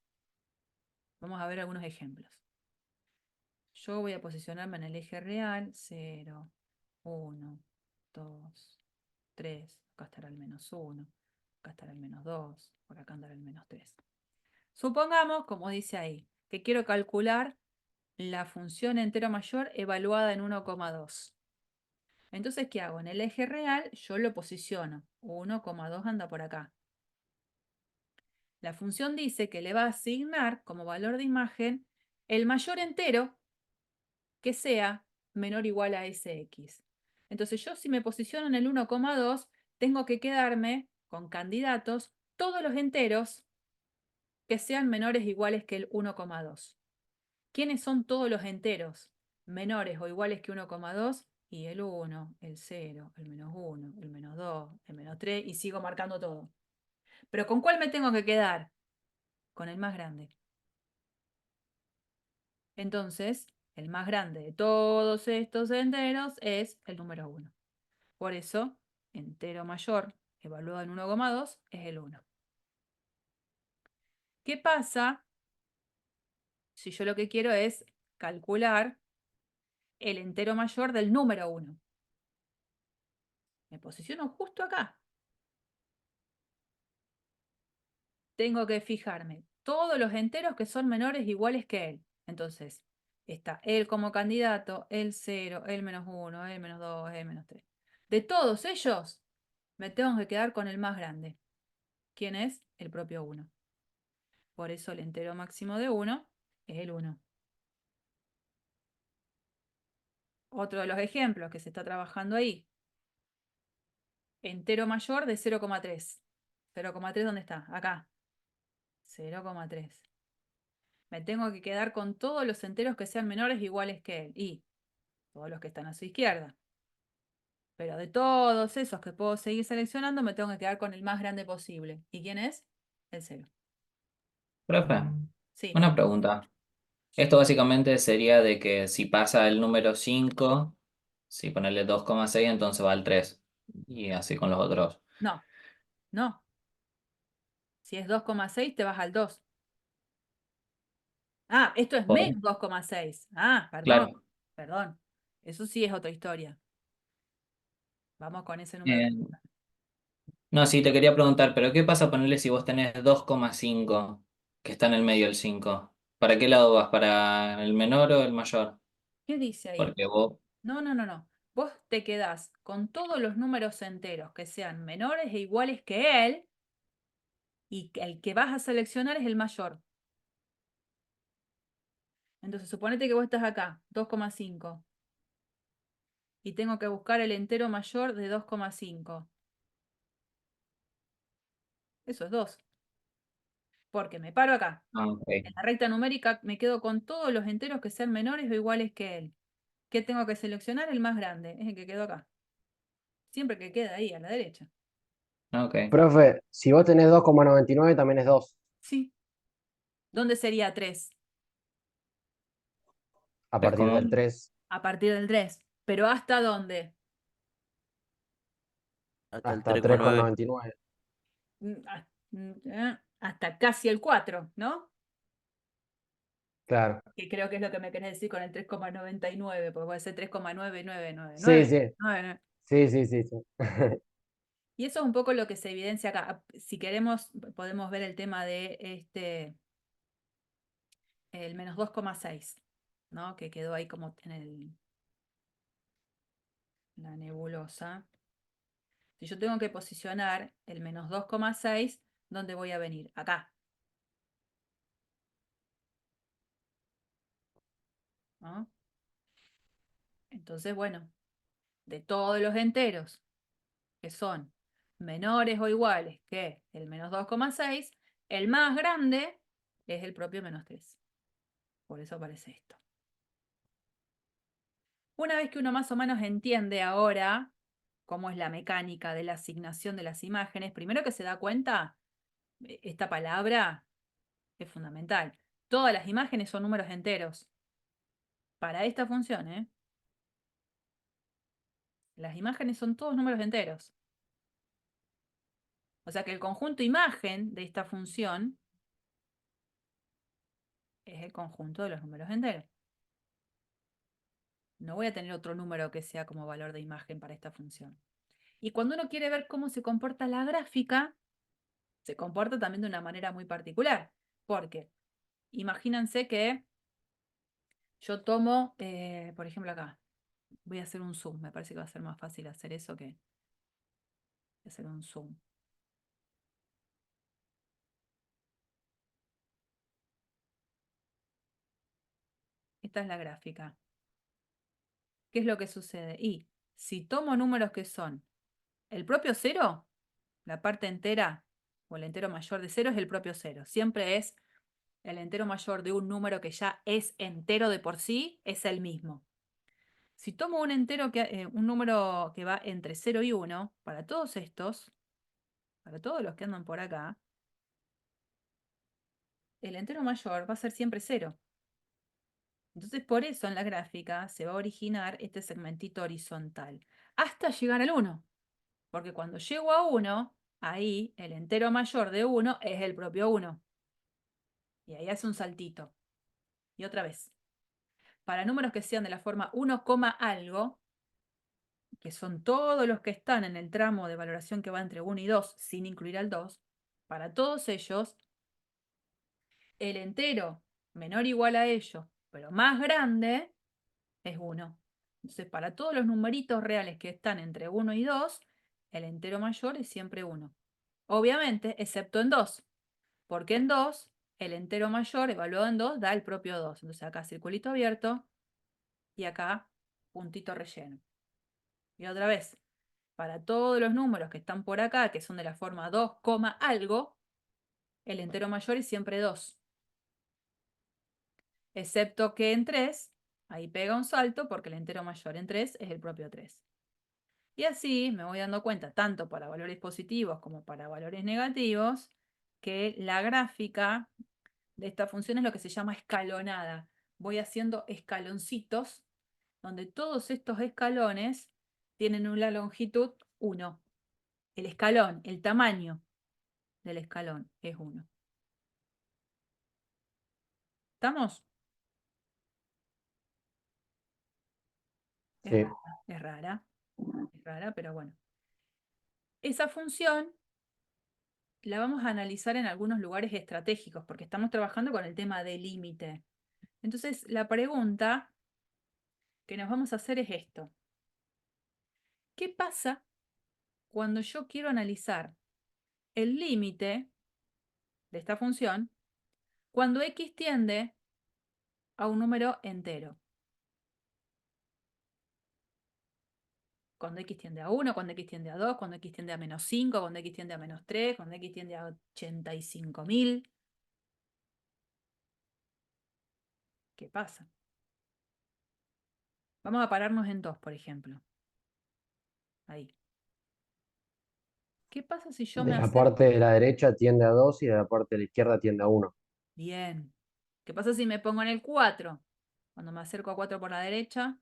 Vamos a ver algunos ejemplos. Yo voy a posicionarme en el eje real, 0, 1, 2, 3, acá estará el -1, acá estará el -2, por acá andará el -3. Supongamos, como dice ahí, que quiero calcular la función entero mayor evaluada en 1,2. Entonces, ¿qué hago? En el eje real yo lo posiciono. 1,2 anda por acá. La función dice que le va a asignar como valor de imagen el mayor entero que sea menor o igual a ese x. Entonces yo si me posiciono en el 1,2, tengo que quedarme con candidatos todos los enteros que sean menores o iguales que el 1,2. ¿Quiénes son todos los enteros menores o iguales que 1,2? Y el 1, el 0, el -1, el -2, el -3 y sigo marcando todo. ¿Pero con cuál me tengo que quedar? Con el más grande. Entonces, el más grande de todos estos enteros es el número 1. Por eso, entero mayor evaluado en 1,2 es el 1. ¿Qué pasa si yo lo que quiero es calcular el entero mayor del número 1? Me posiciono justo acá. Tengo que fijarme todos los enteros que son menores o iguales que él. Entonces, está él como candidato, el 0, el -1, el -2, el -3. De todos ellos, me tengo que quedar con el más grande. ¿Quién es? El propio 1. Por eso el entero máximo de 1 es el 1. Otro de los ejemplos que se está trabajando ahí. Entero mayor de 0,3. 0,3, ¿dónde está? Acá. 0,3. Me tengo que quedar con todos los enteros que sean menores o iguales que él. Y todos los que están a su izquierda. Pero de todos esos que puedo seguir seleccionando, me tengo que quedar con el más grande posible. ¿Y quién es? El 0. Profe, Sí. una pregunta. Esto básicamente sería de que si pasa el número 5, si ponerle 2,6, entonces va al 3. Y así con los otros. No, no. Si es 2,6, te vas al 2. Ah, esto es Por- menos 2,6. Ah, perdón, Claro. perdón. Eso sí es otra historia. Vamos con ese número. Eh, no, sí, te quería preguntar, pero ¿qué pasa ponerle si vos tenés 2,5 que está en el medio del 5? ¿Para qué lado vas? ¿Para el menor o el mayor? ¿Qué dice ahí? Porque vos, No, no, no, no. Vos te quedás con todos los números enteros que sean menores e iguales que él, y el que vas a seleccionar es el mayor. Entonces, suponete que vos estás acá, 2,5, y tengo que buscar el entero mayor de 2,5. Eso es 2. Porque me paro acá. ok, En la recta numérica me quedo con todos los enteros que sean menores o iguales que él. ¿Qué tengo que seleccionar? El más grande, es el que quedó acá. Siempre que queda ahí, a la derecha. ok. Profe, si vos tenés 2,99 también es 2 Sí. ¿Dónde sería 3? a Es partir del común. 3 A partir del 3. ¿Pero hasta dónde? Hasta el hasta 3,9. 3,99. Hasta casi el 4, ¿no? Claro. Que creo que es lo que me querés decir con el 3,99, porque puede ser Sí, 3,9999. sí, sí, sí, sí, sí. Y eso es un poco lo que se evidencia acá. Si queremos, podemos ver el tema de el menos 2,6, ¿no? Que quedó ahí como en la nebulosa. Si yo tengo que posicionar el menos 2,6, ¿dónde voy a venir? Acá, ¿no? Entonces, bueno, de todos los enteros que son menores o iguales que el menos 2,6, el más grande es el propio menos 3. Por eso aparece esto. Una vez que uno más o menos entiende ahora cómo es la mecánica de la asignación de las imágenes, primero que se da cuenta, esta palabra es fundamental. Todas las imágenes son números enteros. Para esta función, ¿eh? Las imágenes son todos números enteros. O sea que el conjunto imagen de esta función es el conjunto de los números enteros. No voy a tener otro número que sea como valor de imagen para esta función. Y cuando uno quiere ver cómo se comporta la gráfica, se comporta también de una manera muy particular. Porque imagínense que yo tomo, por ejemplo acá, voy a hacer un zoom. Me parece que va a ser más fácil hacer eso que hacer un zoom. Esta es la gráfica. ¿Qué es lo que sucede? Y si tomo números que son el propio cero, la parte entera o el entero mayor de cero es el propio cero. Siempre es el entero mayor de un número que ya es entero de por sí, es el mismo. Si tomo un número que va entre 0 y 1, para todos estos, para todos los que andan por acá, el entero mayor va a ser siempre 0. Entonces, por eso en la gráfica se va a originar este segmentito horizontal, hasta llegar al 1. Porque cuando llego a 1, ahí el entero mayor de 1 es el propio 1. Y ahí hace un saltito. Y otra vez. Para números que sean de la forma 1, algo, que son todos los que están en el tramo de valoración que va entre 1 y 2, sin incluir al 2, para todos ellos, el entero menor o igual a ellos, pero más grande, es 1. Entonces, para todos los numeritos reales que están entre 1 y 2, el entero mayor es siempre 1. Obviamente, excepto en 2, porque en 2, el entero mayor evaluado en 2 da el propio 2. Entonces, acá circulito abierto y acá puntito relleno. Y otra vez, para todos los números que están por acá, que son de la forma 2, algo, el entero mayor es siempre 2. Excepto que en 3, ahí pega un salto porque el entero mayor en 3 es el propio 3. Y así me voy dando cuenta, tanto para valores positivos como para valores negativos, que la gráfica de esta función es lo que se llama escalonada. Voy haciendo escaloncitos, donde todos estos escalones tienen una longitud 1. El escalón, el tamaño del escalón es 1. ¿Estamos? Sí. Es rara, pero bueno. Esa función la vamos a analizar en algunos lugares estratégicos, porque estamos trabajando con el tema de límite. Entonces, la pregunta que nos vamos a hacer es esto. ¿Qué pasa cuando yo quiero analizar el límite de esta función cuando x tiende a un número entero? Cuando x tiende a 1, cuando x tiende a 2, cuando x tiende a -5, cuando x tiende a -3, cuando x tiende a 85.000. ¿Qué pasa? Vamos a pararnos en 2, por ejemplo. Ahí. ¿Qué pasa si yo De me la acerco? parte de la derecha tiende a 2 y de la parte de la izquierda tiende a 1. Bien. ¿Qué pasa si me pongo en el 4? Cuando me acerco a 4 por la derecha,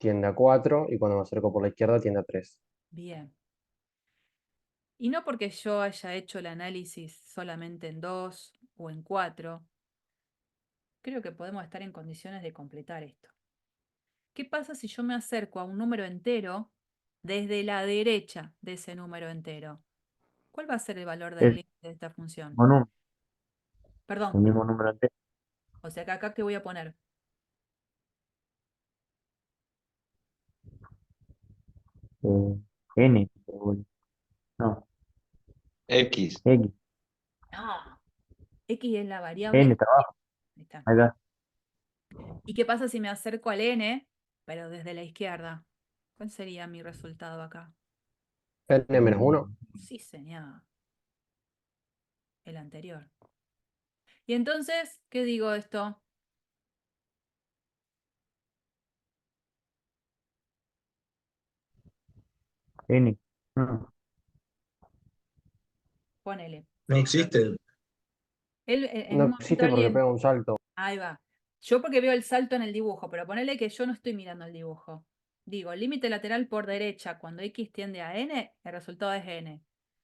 Tiende a 4 y cuando me acerco por la izquierda tiende a 3. bien. Y no porque yo haya hecho el análisis solamente en 2 o en 4, creo que podemos estar en condiciones de completar esto. ¿Qué pasa si yo me acerco a un número entero desde la derecha de ese número entero? ¿Cuál va a ser el valor del El límite de esta función? mismo número, Perdón, el mismo número entero. o sea que acá, ¿qué voy a poner? N, no, X. X, No, x es la variable N que... está abajo, Ahí está. ahí está. ¿Y qué pasa si me acerco al n, pero desde la izquierda? ¿Cuál sería mi resultado acá? N-1. Sí, señor, el anterior. Y entonces, ¿qué digo esto? N, no, Ponele. No existe. Él, en No un momento existe porque alguien... pega un salto. Ahí va. Yo porque veo el salto en el dibujo, pero ponele que yo no estoy mirando el dibujo. Digo, límite lateral por derecha, cuando x tiende a n, el resultado es n.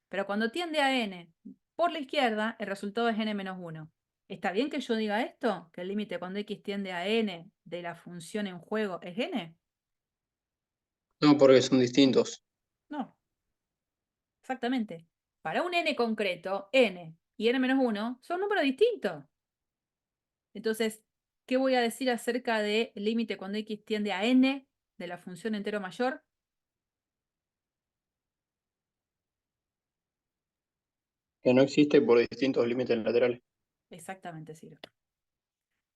Pero cuando tiende a n por la izquierda, el resultado es n-1. ¿Está bien que yo diga esto? ¿Que el límite cuando x tiende a n de la función en juego es n? No, porque son distintos. No, exactamente. Para un n concreto, n y n-1 son números distintos. Entonces, ¿qué voy a decir acerca del límite cuando x tiende a n de la función entero mayor? Que no existe por distintos límites laterales. Exactamente, Ciro.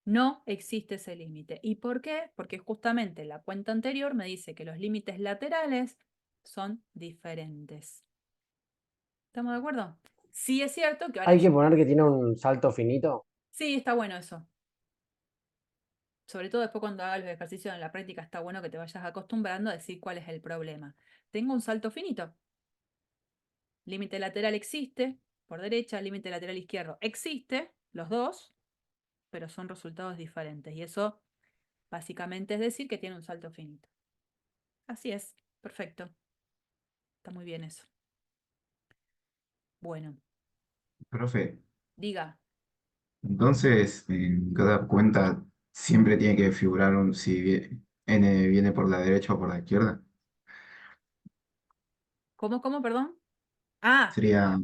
No existe ese límite. ¿Y por qué? Porque justamente la cuenta anterior me dice que los límites laterales son diferentes. ¿Estamos de acuerdo? Sí es cierto que ahora Hay que poner que tiene un salto finito. sí, está bueno eso. Sobre todo después cuando hagas los ejercicios en la práctica está bueno que te vayas acostumbrando a decir cuál es el problema. Tengo un salto finito. Límite lateral existe, por derecha, límite lateral izquierdo existe, los dos, pero son resultados diferentes. Y eso básicamente es decir que tiene un salto finito. Así es, perfecto. Está muy bien eso. Bueno, Profe, diga, entonces en cada cuenta siempre tiene que figurar si n viene por la derecha o por la izquierda. ¿cómo, perdón? Ah, Sería,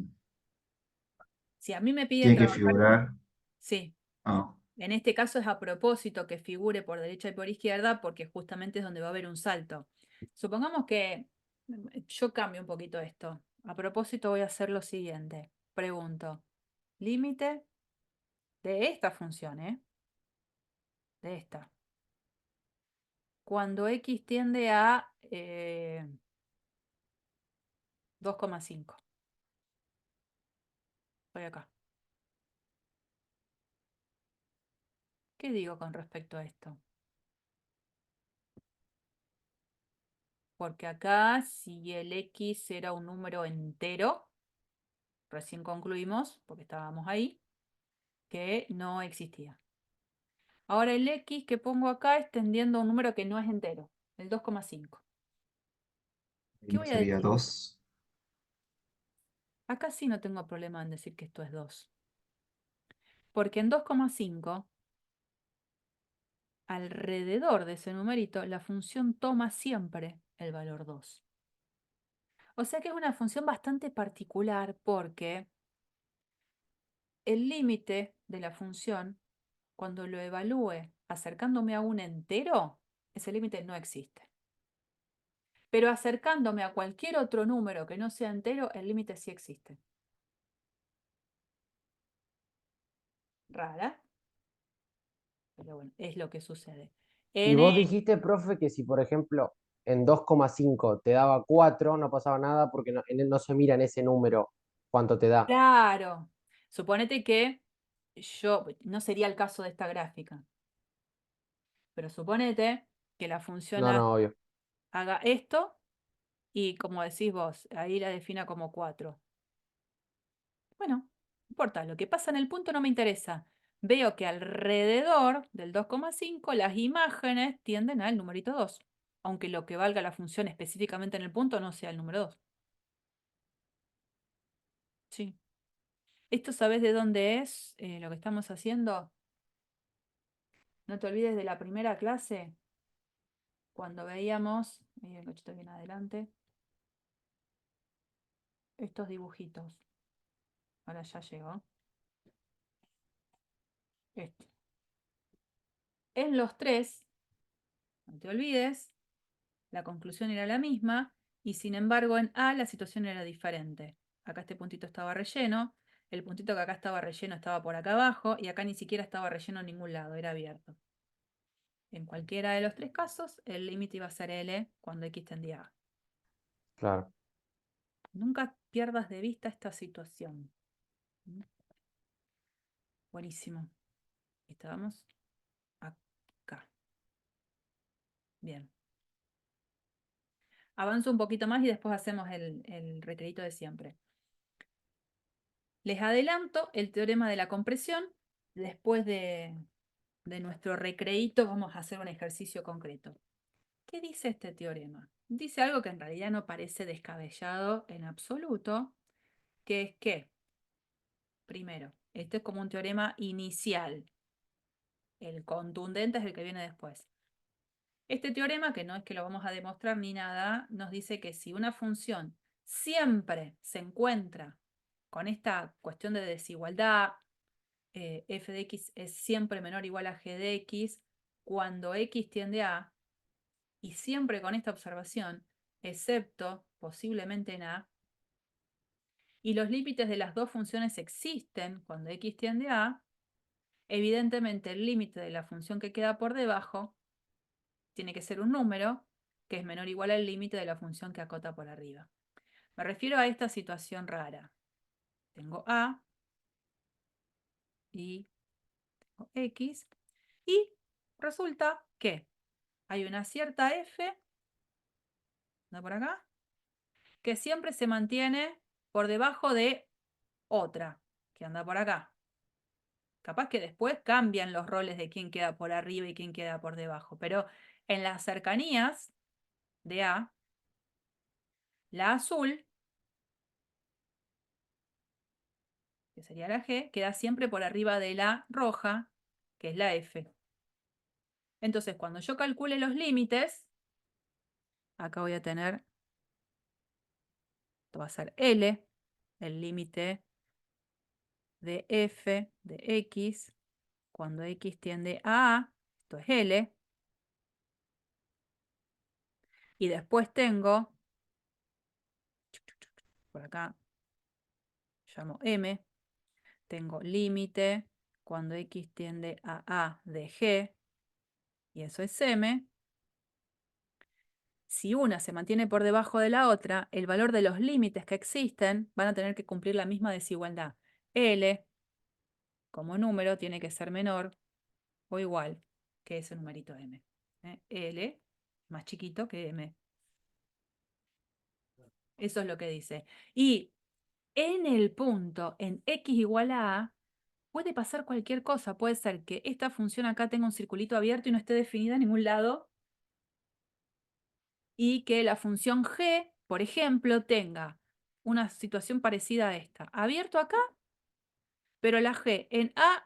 si a mí me piden tiene que trabajar con... figurar. Sí, Ah, en este caso es a propósito que figure por derecha y por izquierda porque justamente es donde va a haber un salto. Supongamos que yo cambio un poquito esto. A propósito voy a hacer lo siguiente. Pregunto, límite de esta función, ¿eh? De esta. Cuando x tiende a 2,5. Voy acá. ¿Qué digo con respecto a esto? Porque acá, si el x era un número entero, recién concluimos, porque estábamos ahí, que no existía. Ahora el x que pongo acá es tendiendo a un número que no es entero, el 2,5. ¿Qué voy a sería decir? 2. Acá sí no tengo problema en decir que esto es 2. Porque en 2,5, alrededor de ese numerito, la función toma siempre el valor 2. O sea que es una función bastante particular porque el límite de la función, cuando lo evalúe acercándome a un entero, ese límite no existe. Pero acercándome a cualquier otro número que no sea entero, el límite sí existe. Rara, pero bueno, es lo que sucede. Y vos dijiste, profe, que si por ejemplo en 2,5 te daba 4, no pasaba nada porque no se mira en ese número cuánto te da. Claro. Suponete que no sería el caso de esta gráfica, pero suponete que la función No, no, obvio. haga esto y como decís vos, ahí la defina como 4. Bueno, no importa, lo que pasa en el punto no me interesa. Veo que alrededor del 2,5 las imágenes tienden al numerito 2, aunque lo que valga la función específicamente en el punto no sea el número 2. Sí. ¿Esto sabes de dónde es lo que estamos haciendo? No te olvides de la primera clase, cuando veíamos, ahí el cochito viene adelante, estos dibujitos. Ahora ya llegó. Este. En los tres, no te olvides, la conclusión era la misma y sin embargo en A la situación era diferente. Acá este puntito estaba relleno, el puntito que acá estaba relleno estaba por acá abajo y acá ni siquiera estaba relleno en ningún lado, era abierto. En cualquiera de los tres casos, el límite iba a ser L cuando X tendía a A. Claro. Nunca pierdas de vista esta situación. Buenísimo. Estábamos acá. Bien. Avanzo un poquito más y después hacemos el recreito de siempre. Les adelanto el teorema de la compresión. Después de nuestro recreito vamos a hacer un ejercicio concreto. ¿Qué dice este teorema? Dice algo que en realidad no parece descabellado en absoluto, que es que, primero, este es como un teorema inicial. El contundente es el que viene después. Este teorema, que no es que lo vamos a demostrar ni nada, nos dice que si una función siempre se encuentra con esta cuestión de desigualdad, f de x es siempre menor o igual a g de x, cuando x tiende a, y siempre con esta observación, excepto posiblemente en a, y los límites de las dos funciones existen cuando x tiende a, evidentemente el límite de la función que queda por debajo tiene que ser un número que es menor o igual al límite de la función que acota por arriba. Me refiero a esta situación rara. Tengo a y tengo x, y resulta que hay una cierta f, ¿no por acá? Que siempre se mantiene por debajo de otra, que anda por acá. Capaz que después cambian los roles de quién queda por arriba y quién queda por debajo, pero en las cercanías de A, la azul, que sería la G, queda siempre por arriba de la roja, que es la F. Entonces, cuando yo calcule los límites, acá voy a tener, esto va a ser L, el límite de F de X, cuando X tiende a A, esto es L. Y después tengo, por acá, llamo M, tengo límite cuando X tiende a A de G, y eso es M. Si una se mantiene por debajo de la otra, el valor de los límites que existen van a tener que cumplir la misma desigualdad. L, como número, tiene que ser menor o igual que ese numerito M. L más chiquito que M. Eso es lo que dice. Y en el punto, en X igual a A, puede pasar cualquier cosa. Puede ser que esta función acá tenga un circulito abierto y no esté definida en ningún lado. Y que la función G, por ejemplo, tenga una situación parecida a esta. Abierto acá pero la G en A,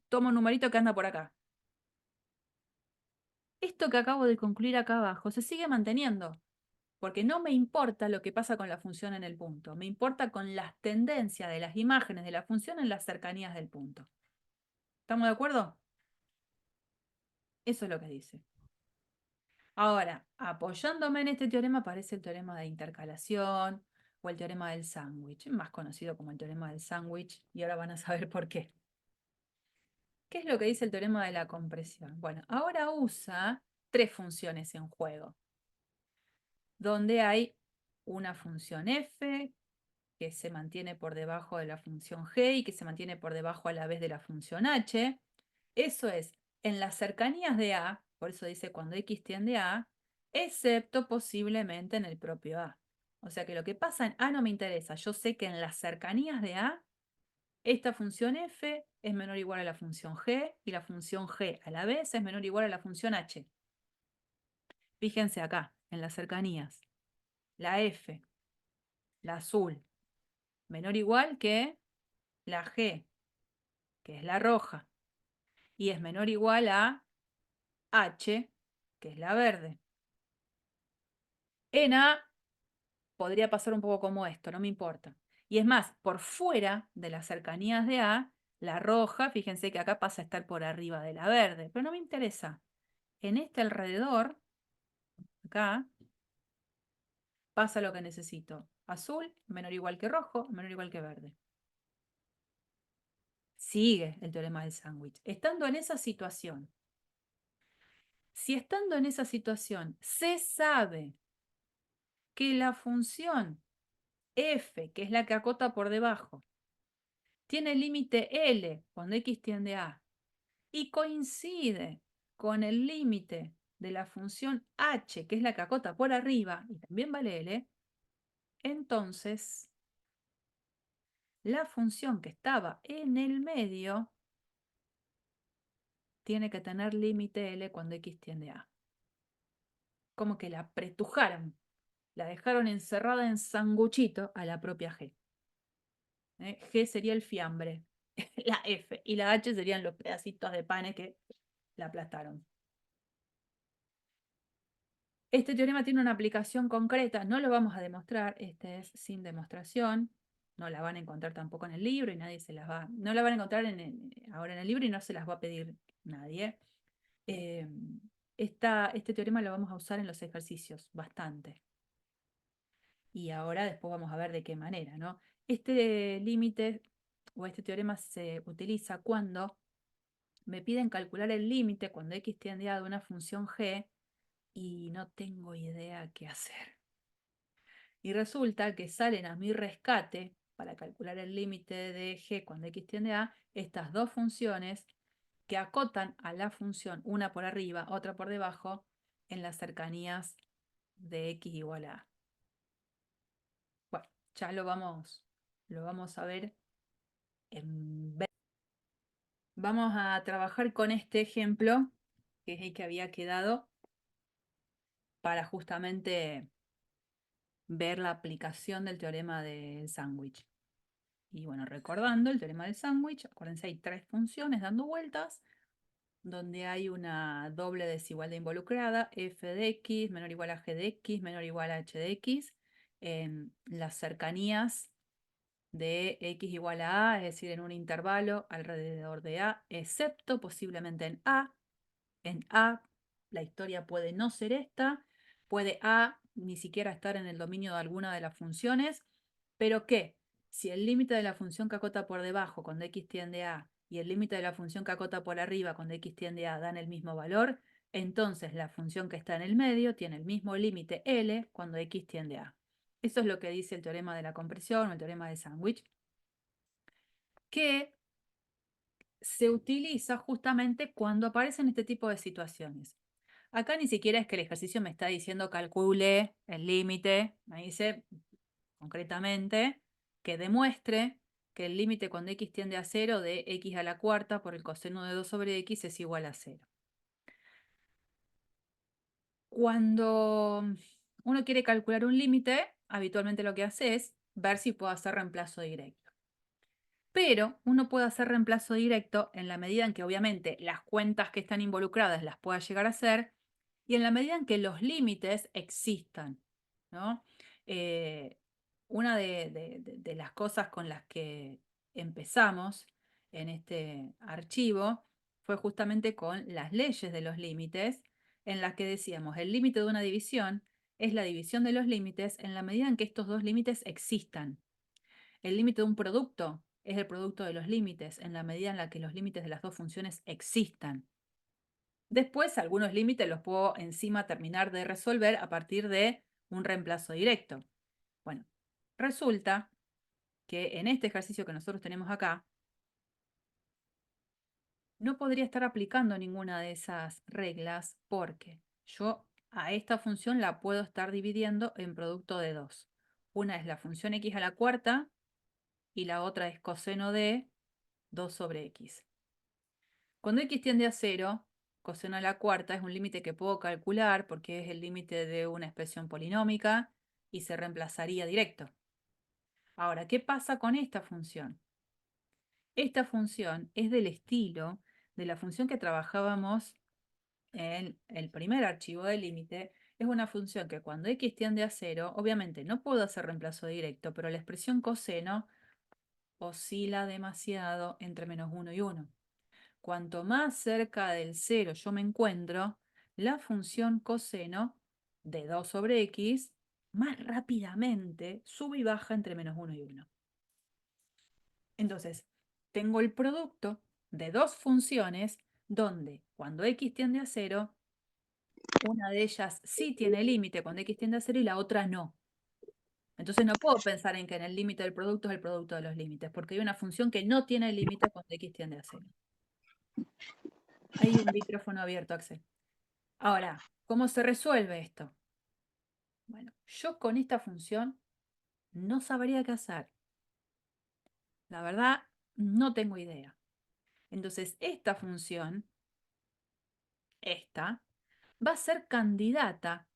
toma un numerito que anda por acá. Esto que acabo de concluir acá abajo se sigue manteniendo, porque no me importa lo que pasa con la función en el punto, me importa con las tendencias de las imágenes de la función en las cercanías del punto. ¿Estamos de acuerdo? Eso es lo que dice. Ahora, apoyándome en este teorema aparece el teorema de intercalación o el teorema del sándwich, más conocido como el teorema del sándwich, y ahora van a saber por qué. ¿Qué es lo que dice el teorema de la compresión? Bueno, ahora usa tres funciones en juego, donde hay una función f que se mantiene por debajo de la función g y que se mantiene por debajo a la vez de la función h. Eso es, en las cercanías de A, por eso dice cuando x tiende a A, excepto posiblemente en el propio A. O sea que lo que pasa en A no me interesa. Yo sé que en las cercanías de A, esta función f es menor o igual a la función g y la función g a la vez es menor o igual a la función h. Fíjense acá, en las cercanías. La f, la azul, menor o igual que la g, que es la roja, y es menor o igual a h, que es la verde. En A podría pasar un poco como esto, no me importa. Y es más, por fuera de las cercanías de A, la roja, fíjense que acá pasa a estar por arriba de la verde, pero no me interesa. En este alrededor, acá, pasa lo que necesito. Azul, menor o igual que rojo, menor o igual que verde. Sigue el teorema del sándwich. Estando en esa situación, si estando en esa situación se sabe que la función f, que es la que acota por debajo, tiene el límite L cuando x tiende a y coincide con el límite de la función h, que es la que acota por arriba, y también vale L, entonces la función que estaba en el medio tiene que tener límite L cuando x tiende a. Como que la apretujaron, la dejaron encerrada en sanguchito a la propia G. G sería el fiambre, la F, y la H serían los pedacitos de pane que la aplastaron. Este teorema tiene una aplicación concreta, no lo vamos a demostrar, este es sin demostración, no la van a encontrar tampoco en el libro y nadie se las va, no la van a encontrar ahora en el libro y no se las va a pedir nadie. Este teorema lo vamos a usar en los ejercicios, bastante. Y ahora después vamos a ver de qué manera, ¿no? Este límite o este teorema se utiliza cuando me piden calcular el límite cuando x tiende a de una función g y no tengo idea qué hacer. Y resulta que salen a mi rescate, para calcular el límite de g cuando x tiende a, estas dos funciones que acotan a la función, una por arriba, otra por debajo, en las cercanías de x igual a a. Bueno, ya lo vamos a ver en breve. Vamos a trabajar con este ejemplo, que es el que había quedado, para justamente ver la aplicación del teorema del sándwich. Y bueno, recordando el teorema del sándwich, acuérdense, hay tres funciones dando vueltas, donde hay una doble desigualdad involucrada, f de x menor o igual a g de x menor o igual a h de x, en las cercanías de x igual a a, es decir, en un intervalo alrededor de a, excepto posiblemente en a. En A, la historia puede no ser esta, puede A ni siquiera estar en el dominio de alguna de las funciones, pero que si el límite de la función que acota por debajo cuando x tiende a y el límite de la función que acota por arriba cuando x tiende a dan el mismo valor, entonces la función que está en el medio tiene el mismo límite L cuando x tiende a. Eso es lo que dice el teorema de la compresión o el teorema de sándwich, que se utiliza justamente cuando aparecen este tipo de situaciones. Acá ni siquiera es que el ejercicio me está diciendo calcule el límite, me dice concretamente que demuestre que el límite cuando x tiende a 0 de x a la cuarta por el coseno de 2 sobre x es igual a 0. Cuando uno quiere calcular un límite, habitualmente lo que hace es ver si puedo hacer reemplazo directo. Pero uno puede hacer reemplazo directo en la medida en que obviamente las cuentas que están involucradas las pueda llegar a hacer y en la medida en que los límites existan, ¿no? Una de las cosas con las que empezamos en este archivo fue justamente con las leyes de los límites, en las que decíamos el límite de una división es la división de los límites en la medida en que estos dos límites existan. El límite de un producto es el producto de los límites en la medida en la que los límites de las dos funciones existan. Después, algunos límites los puedo encima terminar de resolver a partir de un reemplazo directo. Bueno, resulta que en este ejercicio que nosotros tenemos acá, no podría estar aplicando ninguna de esas reglas porque yo a esta función la puedo estar dividiendo en producto de dos. Una es la función x a la cuarta y la otra es coseno de 2 sobre x. Cuando x tiende a 0, coseno a la cuarta es un límite que puedo calcular porque es el límite de una expresión polinómica y se reemplazaría directo. Ahora, ¿qué pasa con esta función? Esta función es del estilo de la función que trabajábamos en el primer archivo de límite. Es una función que cuando x tiende a 0, obviamente no puedo hacer reemplazo directo, pero la expresión coseno oscila demasiado entre -1 y 1. Cuanto más cerca del 0 yo me encuentro, la función coseno de 2 sobre x más rápidamente sube y baja entre -1 y 1. Entonces, tengo el producto de dos funciones donde cuando x tiende a 0, una de ellas sí tiene límite cuando x tiende a 0 y la otra no. Entonces no puedo pensar en que en el límite del producto es el producto de los límites, porque hay una función que no tiene límite cuando x tiende a 0. Hay un micrófono abierto, Axel. Ahora, ¿cómo se resuelve esto? Bueno, yo con esta función no sabría qué hacer. La verdad, no tengo idea. Entonces, esta función, esta, va a ser candidata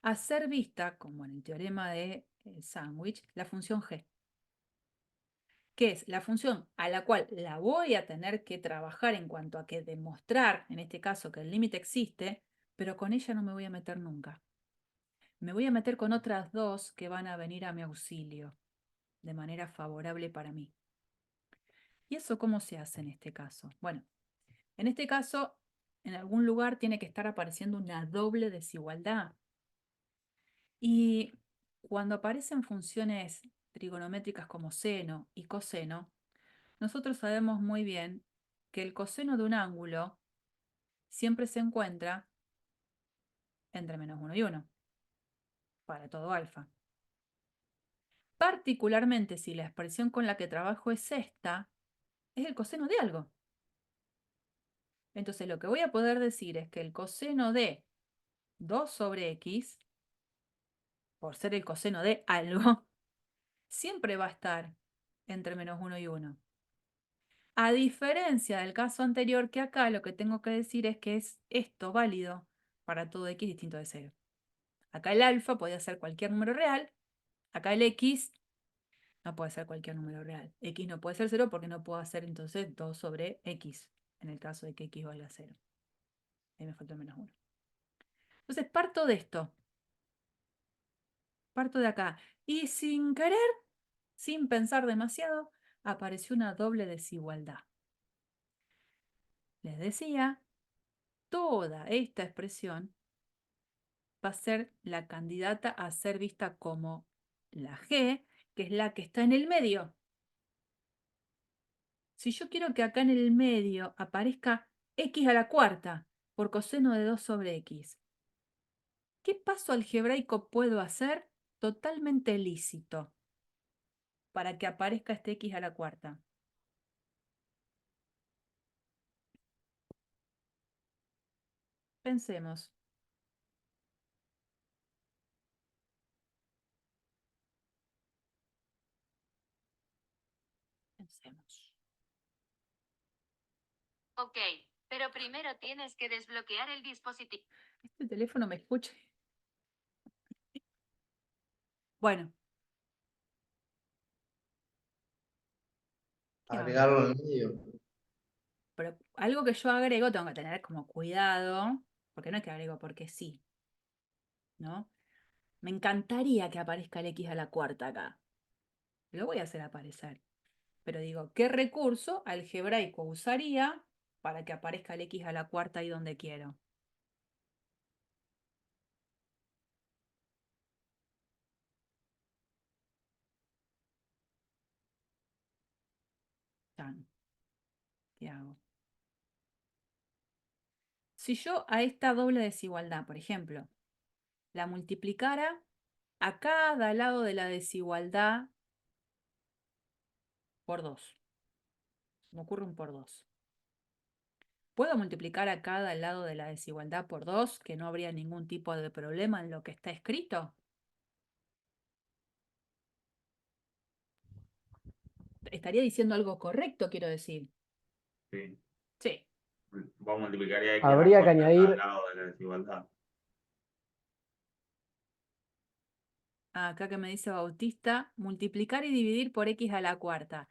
a ser vista, como en el teorema de sándwich, la función g, que es la función a la cual la voy a tener que trabajar en cuanto a que demostrar, en este caso, que el límite existe, pero con ella no me voy a meter nunca. Me voy a meter con otras dos que van a venir a mi auxilio de manera favorable para mí. ¿Y eso cómo se hace en este caso? Bueno, en este caso, en algún lugar tiene que estar apareciendo una doble desigualdad. Y cuando aparecen funciones trigonométricas como seno y coseno, nosotros sabemos muy bien que el coseno de un ángulo siempre se encuentra entre -1 y 1, para todo alfa. Particularmente si la expresión con la que trabajo es esta, es el coseno de algo. Entonces lo que voy a poder decir es que el coseno de 2 sobre x, por ser el coseno de algo, siempre va a estar entre -1 y 1. A diferencia del caso anterior, que acá lo que tengo que decir es que es esto válido para todo x distinto de 0. Acá el alfa puede ser cualquier número real, acá el x no puede ser cualquier número real. X no puede ser 0 porque no puedo hacer entonces 2 sobre x, en el caso de que x valga 0. Ahí me falta el -1. Entonces parto de esto. Parto de acá. Y sin querer, sin pensar demasiado, apareció una doble desigualdad. Les decía, toda esta expresión va a ser la candidata a ser vista como la g, que es la que está en el medio. Si yo quiero que acá en el medio aparezca x a la cuarta por coseno de 2 sobre x, ¿qué paso algebraico puedo hacer totalmente lícito para que aparezca este x a la cuarta? Pensemos. Pensemos. Ok, pero primero tienes que desbloquear el dispositivo. Este teléfono me escucha. Bueno. Agregarlo al medio. Pero algo que yo agrego tengo que tener como cuidado, porque no es que agrego porque sí, ¿no? Me encantaría que aparezca el x a la cuarta acá. Lo voy a hacer aparecer. Pero digo, ¿qué recurso algebraico usaría para que aparezca el x a la cuarta ahí donde quiero? Chan. ¿Qué hago? Si yo a esta doble desigualdad, por ejemplo, la multiplicara a cada lado de la desigualdad por 2. Me ocurre un por 2. ¿Puedo multiplicar a cada lado de la desigualdad por 2, que no habría ningún tipo de problema en lo que está escrito? Estaría diciendo algo correcto, quiero decir. Sí. Sí. Vos multiplicarías x a la Habría que cuarta a cada añadir, lado de la desigualdad. Acá que me dice Bautista, multiplicar y dividir por x a la cuarta.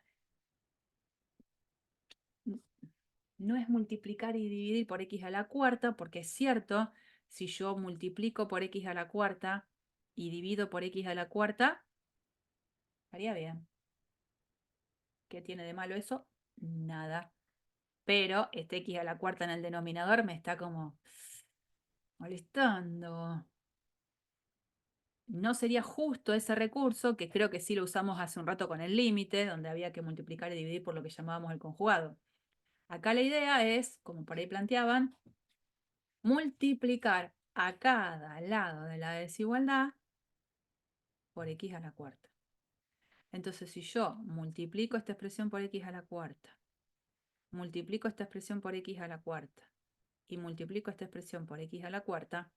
No es multiplicar y dividir por x a la cuarta, porque es cierto, si yo multiplico por x a la cuarta y divido por x a la cuarta, estaría bien. ¿Qué tiene de malo eso? Nada. Pero este x a la cuarta en el denominador me está como molestando. No sería justo ese recurso, que creo que sí lo usamos hace un rato con el límite, donde había que multiplicar y dividir por lo que llamábamos el conjugado. Acá la idea es, como por ahí planteaban, multiplicar a cada lado de la desigualdad por x a la cuarta. Entonces, si yo multiplico esta expresión por x a la cuarta, multiplico esta expresión por x a la cuarta, y multiplico esta expresión por x a la cuarta,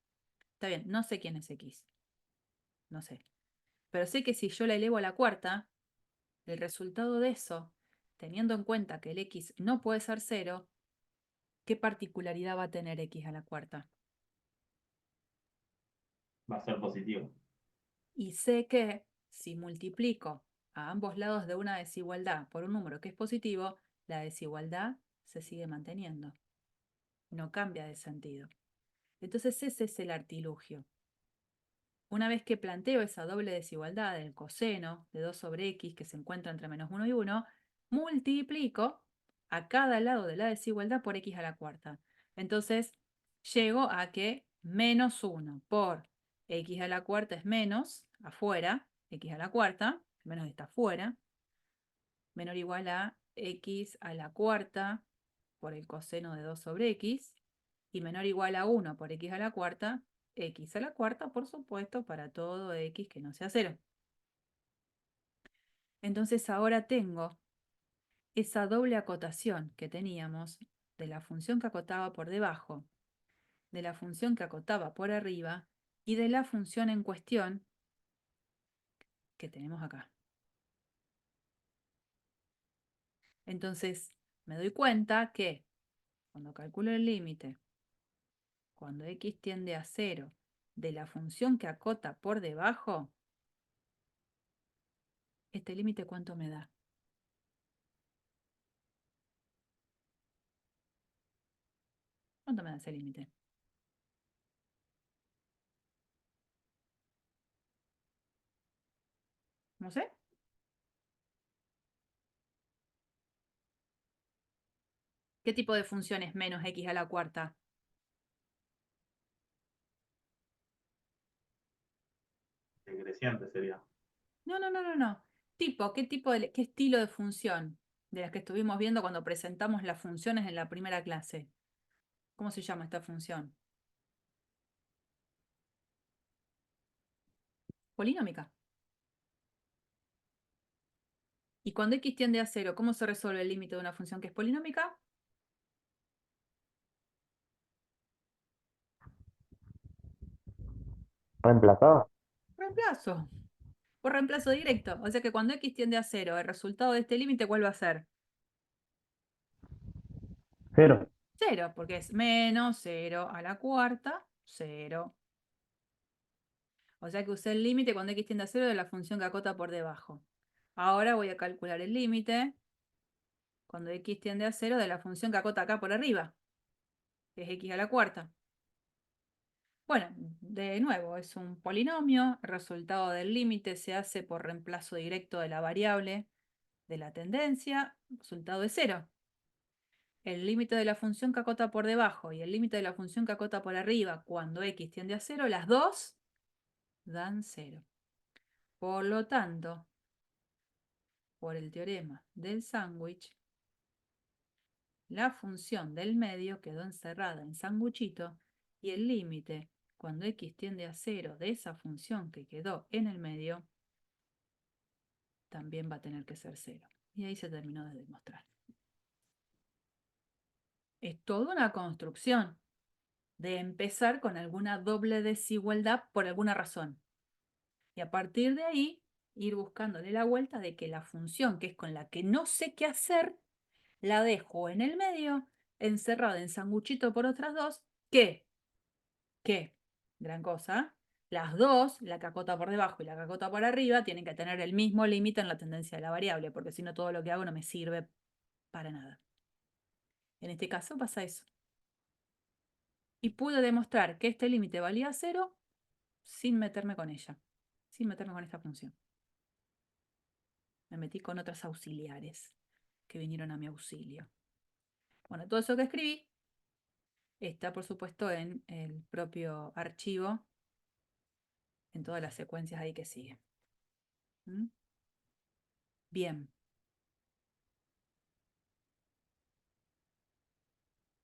está bien, no sé quién es x, no sé. Pero sé que si yo la elevo a la cuarta, el resultado de eso, teniendo en cuenta que el x no puede ser 0, ¿qué particularidad va a tener x a la cuarta? Va a ser positivo. Y sé que si multiplico a ambos lados de una desigualdad por un número que es positivo, la desigualdad se sigue manteniendo. No cambia de sentido. Entonces ese es el artilugio. Una vez que planteo esa doble desigualdad del coseno de 2 sobre x que se encuentra entre menos 1 y 1, multiplico a cada lado de la desigualdad por x a la cuarta. Entonces llego a que menos 1 por x a la cuarta es menos, afuera, x a la cuarta, menos está afuera, menor o igual a x a la cuarta por el coseno de 2 sobre x, y menor o igual a 1 por x a la cuarta, x a la cuarta, por supuesto, para todo x que no sea 0. Entonces ahora tengo esa doble acotación que teníamos de la función que acotaba por debajo, de la función que acotaba por arriba y de la función en cuestión que tenemos acá. Entonces me doy cuenta que cuando calculo el límite, cuando x tiende a 0, de la función que acota por debajo, ¿este límite cuánto me da? ¿Cuánto me da ese límite? No sé. ¿Qué tipo de función es menos x a la cuarta? Decreciente sería. No. ¿Qué estilo de función? De las que estuvimos viendo cuando presentamos las funciones en la primera clase. ¿Cómo se llama esta función? Polinómica. Y cuando x tiende a 0, ¿cómo se resuelve el límite de una función que es polinómica? ¿Reemplazado? Reemplazo. Por reemplazo directo. O sea que cuando x tiende a 0, el resultado de este límite, ¿cuál va a ser? 0. 0, porque es menos 0 a la cuarta, 0. O sea que usé el límite cuando x tiende a 0 de la función que acota por debajo. Ahora voy a calcular el límite cuando x tiende a 0 de la función que acota acá por arriba, que es x a la cuarta. Bueno, de nuevo, es un polinomio, el resultado del límite se hace por reemplazo directo de la variable de la tendencia, el resultado es 0. El límite de la función que acota por debajo y el límite de la función que acota por arriba cuando x tiende a 0, las dos dan 0. Por lo tanto, por el teorema del sándwich, la función del medio quedó encerrada en sanguchito y el límite cuando x tiende a 0 de esa función que quedó en el medio también va a tener que ser 0. Y ahí se terminó de demostrar. Es toda una construcción de empezar con alguna doble desigualdad por alguna razón. Y a partir de ahí, ir buscándole la vuelta de que la función, que es con la que no sé qué hacer, la dejo en el medio, encerrada en sanguchito por otras dos, que, gran cosa, las dos, la que acota por debajo y la que acota por arriba, tienen que tener el mismo límite en la tendencia de la variable, porque si no todo lo que hago no me sirve para nada. En este caso pasa eso. Y pude demostrar que este límite valía 0 sin meterme con ella, sin meterme con esta función. Me metí con otras auxiliares que vinieron a mi auxilio. Bueno, todo eso que escribí está, por supuesto, en el propio archivo, en todas las secuencias ahí que siguen. ¿Mm? Bien.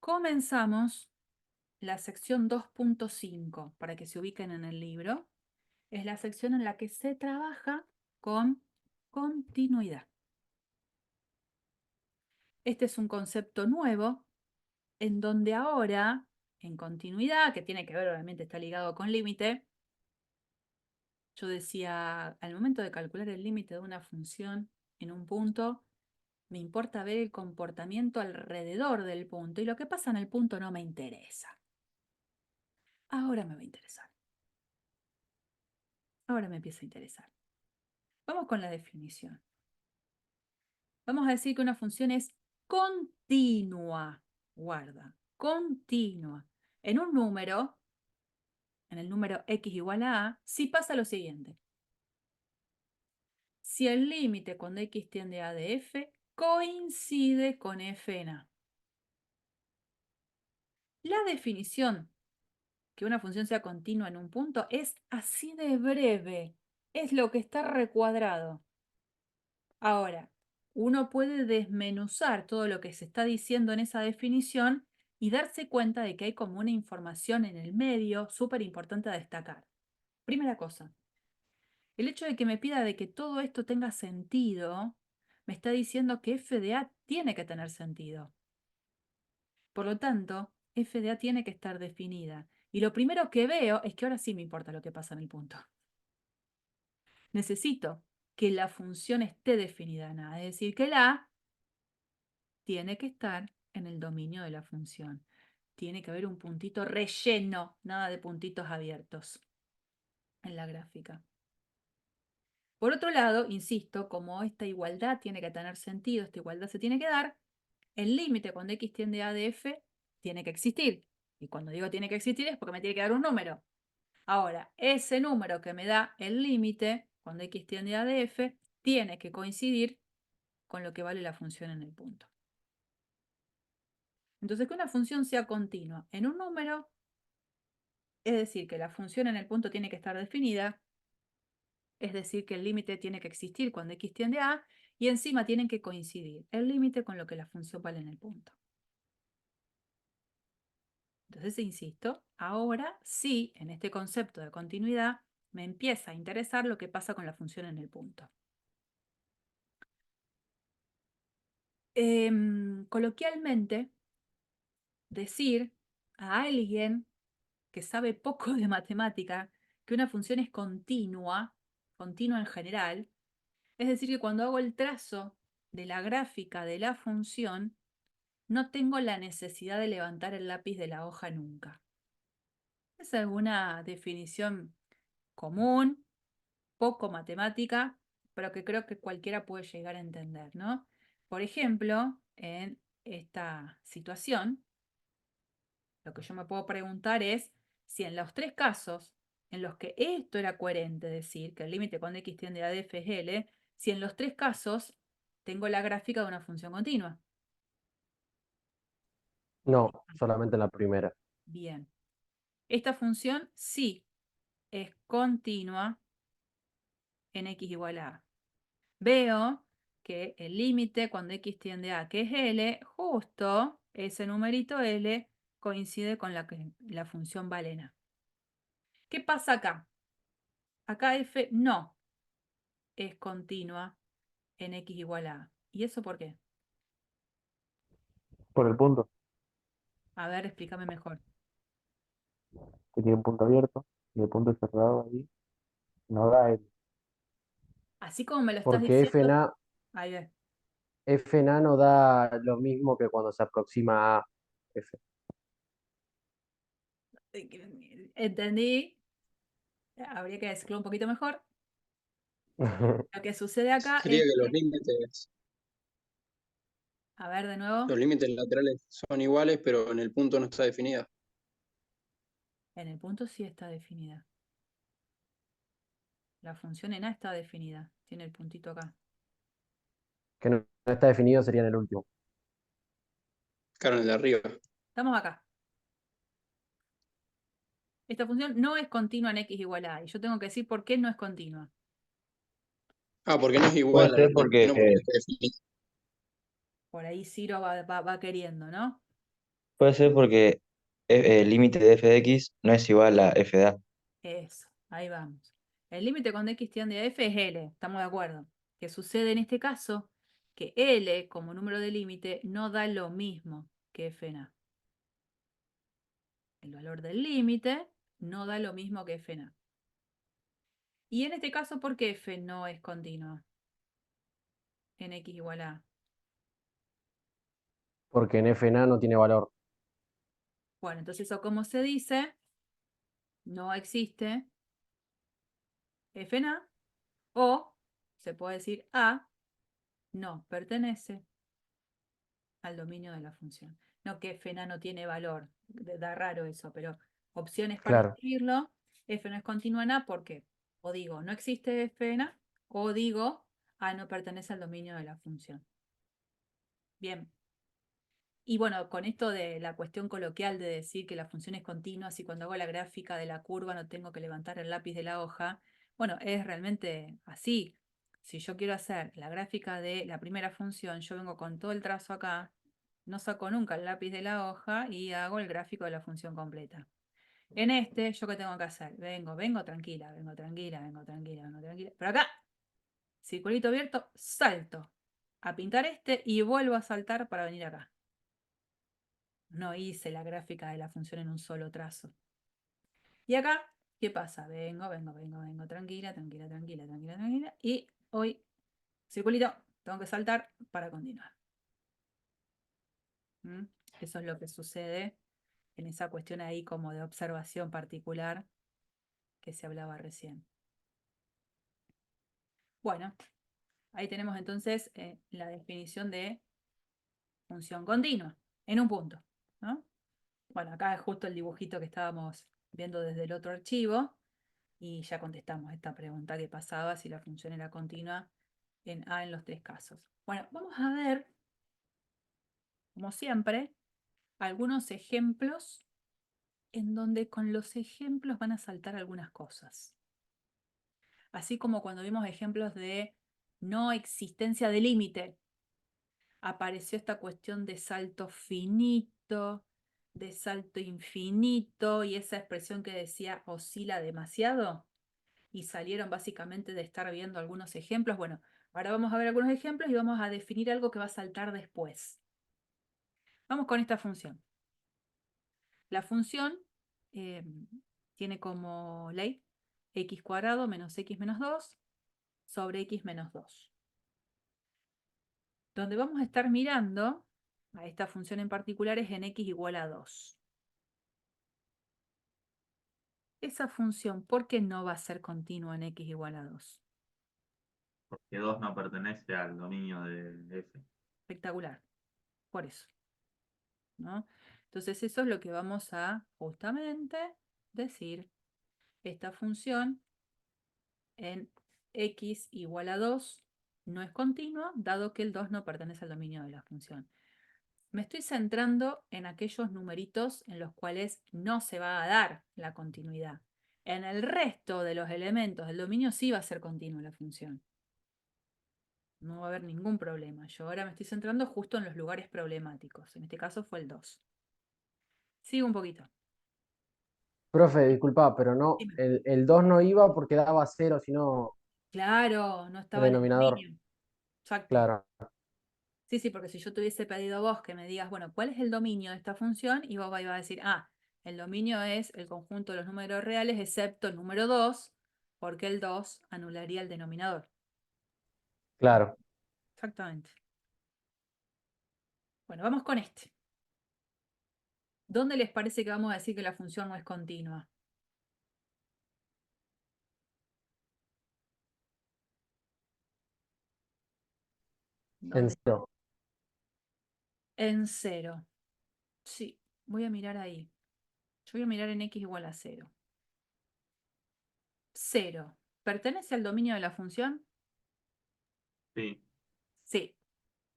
Comenzamos la sección 2.5, para que se ubiquen en el libro. Es la sección en la que se trabaja con continuidad. Este es un concepto nuevo, en donde ahora, en continuidad, que tiene que ver, obviamente está ligado con límite, yo decía, al momento de calcular el límite de una función en un punto, me importa ver el comportamiento alrededor del punto, y lo que pasa en el punto no me interesa. Ahora me va a interesar. Ahora me empieza a interesar. Vamos con la definición. Vamos a decir que una función es continua. Guarda, continua. En un número, en el número x igual a, sí pasa lo siguiente. Si el límite cuando x tiende a de f coincide con f en a. La definición que una función sea continua en un punto es así de breve. Es lo que está recuadrado. Ahora, uno puede desmenuzar todo lo que se está diciendo en esa definición y darse cuenta de que hay como una información en el medio súper importante a destacar. Primera cosa, el hecho de que me pida de que todo esto tenga sentido, me está diciendo que f de a tiene que tener sentido. Por lo tanto, f de a tiene que estar definida. Y lo primero que veo es que ahora sí me importa lo que pasa en el punto. Necesito que la función esté definida en a, es decir, que la a tiene que estar en el dominio de la función. Tiene que haber un puntito relleno, nada de puntitos abiertos en la gráfica. Por otro lado, insisto, como esta igualdad tiene que tener sentido, esta igualdad se tiene que dar, el límite cuando x tiende a de f tiene que existir. Y cuando digo tiene que existir es porque me tiene que dar un número. Ahora, ese número que me da el límite cuando x tiende a de f tiene que coincidir con lo que vale la función en el punto. Entonces, que una función sea continua en un número, es decir, que la función en el punto tiene que estar definida, es decir, que el límite tiene que existir cuando x tiende a, y encima tienen que coincidir el límite con lo que la función vale en el punto. Entonces, insisto, ahora sí, en este concepto de continuidad, me empieza a interesar lo que pasa con la función en el punto. Coloquialmente, decir a alguien que sabe poco de matemática que una función es continua en general, es decir, que cuando hago el trazo de la gráfica de la función, no tengo la necesidad de levantar el lápiz de la hoja nunca. Es alguna definición común, poco matemática, pero que creo que cualquiera puede llegar a entender, ¿no? Por ejemplo, en esta situación, lo que yo me puedo preguntar es si en los tres casos en los que esto era coherente, decir que el límite cuando x tiende a d f es L, si en los tres casos tengo la gráfica de una función continua. No, solamente en la primera. Bien. Esta función sí es continua en x igual a A. Veo que el límite cuando x tiende a, que es L, justo ese numerito L coincide con la función balena. ¿Qué pasa acá? Acá f no es continua en x igual a A. ¿Y eso por qué? Por el punto, A ver, explícame mejor. que tiene un punto abierto y el punto cerrado ahí no da el. Así como me lo estás Porque diciendo, ahí ves. F enano da lo mismo que cuando se aproxima a F. Entendí. Habría que decirlo un poquito mejor. Lo que sucede acá Sería es que que, a ver de nuevo, los límites laterales son iguales, pero en el punto no está definida. en el punto sí está definida. La función en A está definida. Tiene el puntito acá. Que no está definido sería en el último. Claro, en el de arriba. Estamos acá. Esta función no es continua en x igual a A. Y yo tengo que decir por qué no es continua. Ah, porque no es Puede igual al ser límite, porque, no porque está definida. Por ahí Ciro va queriendo, ¿no? puede ser porque el límite de f de x no es igual a f de a. Eso, ahí vamos. El límite cuando x tiende a f es L, estamos de acuerdo. ¿Qué sucede en este caso? Que L como número de límite no da lo mismo que f en A. El valor del límite no da lo mismo que f en A. Y en este caso, ¿por qué f no es continua en x igual a A? Porque en F enano tiene valor. Bueno, entonces eso como se dice, no existe f en A, o se puede decir A no pertenece al dominio de la función. No que f no tiene valor, da raro eso, pero opciones para Claro. escribirlo, f no es continua en A porque o digo no existe f en A, o digo A no pertenece al dominio de la función. Bien. Y bueno, con esto de la cuestión coloquial de decir que la función es continua, si cuando hago la gráfica de la curva no tengo que levantar el lápiz de la hoja, bueno, es realmente así. Si yo quiero hacer la gráfica de la primera función, yo vengo con todo el trazo acá, no saco nunca el lápiz de la hoja y hago el gráfico de la función completa. En este, ¿yo qué tengo que hacer? Vengo tranquila, vengo tranquila, vengo tranquila, vengo tranquila. Pero acá, circulito abierto, salto a pintar este y vuelvo a saltar para venir acá. No hice la gráfica de la función en un solo trazo. Y acá, ¿qué pasa? Vengo, tranquila, tranquila, tranquila, tranquila, tranquila. Y hoy, circulito, tengo que saltar para continuar. ¿Mm? Eso es lo que sucede en esa cuestión ahí como de observación particular que se hablaba recién. Bueno, ahí tenemos entonces la definición de función continua, en un punto, ¿no? Bueno, acá es justo el dibujito que estábamos viendo desde el otro archivo. Y ya contestamos esta pregunta que pasaba si la función era continua en A en los tres casos. Bueno, vamos a ver, como siempre, algunos ejemplos en donde con los ejemplos van a saltar algunas cosas. Así como cuando vimos ejemplos de no existencia de límite, apareció esta cuestión de salto finito, de salto infinito y esa expresión que decía oscila demasiado. Y salieron básicamente de estar viendo algunos ejemplos. Bueno, ahora vamos a ver algunos ejemplos y vamos a definir algo que va a saltar después. Vamos con esta función. La función tiene como ley x cuadrado menos x menos 2 sobre x menos 2. Donde vamos a estar mirando a esta función en particular es en x igual a 2. Esa función, ¿por qué no va a ser continua en x igual a 2? Porque 2 no pertenece al dominio de f. Espectacular. Por eso, ¿no? Entonces eso es lo que vamos a justamente decir. Esta función en x igual a 2 no es continua, dado que el 2 no pertenece al dominio de la función. Me estoy centrando en aquellos numeritos en los cuales no se va a dar la continuidad. En el resto de los elementos del dominio sí va a ser continua la función. No va a haber ningún problema. Yo ahora me estoy centrando justo en los lugares problemáticos. En este caso fue el 2. Sigo un poquito. Profe, disculpa, pero no, Dime. el 2 no iba porque daba 0, sino Claro, no el estaba en el denominador. dominio. Exacto. Claro, Sí, sí, porque si yo te hubiese pedido vos que me digas, bueno, ¿cuál es el dominio de esta función? Y vos ibas a decir, ah, el dominio es el conjunto de los números reales excepto el número 2, porque el 2 anularía el denominador. claro. Exactamente. Bueno, vamos con este. ¿Dónde les parece que vamos a decir que la función no es continua? En ¿Dónde? 0. En 0. Sí, voy a mirar ahí. Yo voy a mirar en x igual a 0. 0. ¿Pertenece al dominio de la función? Sí. Sí.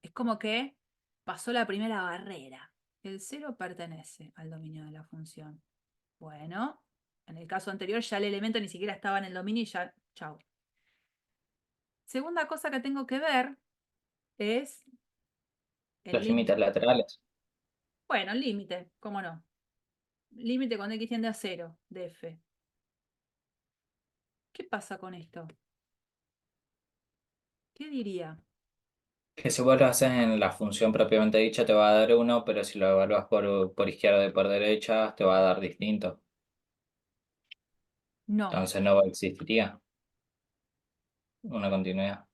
Es como que pasó la primera barrera. El 0 pertenece al dominio de la función. Bueno, en el caso anterior ya el elemento ni siquiera estaba en el dominio y ya, chau. Segunda cosa que tengo que ver es el Los límite. límites laterales. Bueno, el límite, ¿cómo no? Límite cuando x tiende a 0 de f. ¿Qué pasa con esto? ¿Qué diría? Que si vos lo haces en la función propiamente dicha te va a dar 1, pero si lo evalúas por izquierda y por derecha te va a dar distinto. No. Entonces no existiría una continuidad.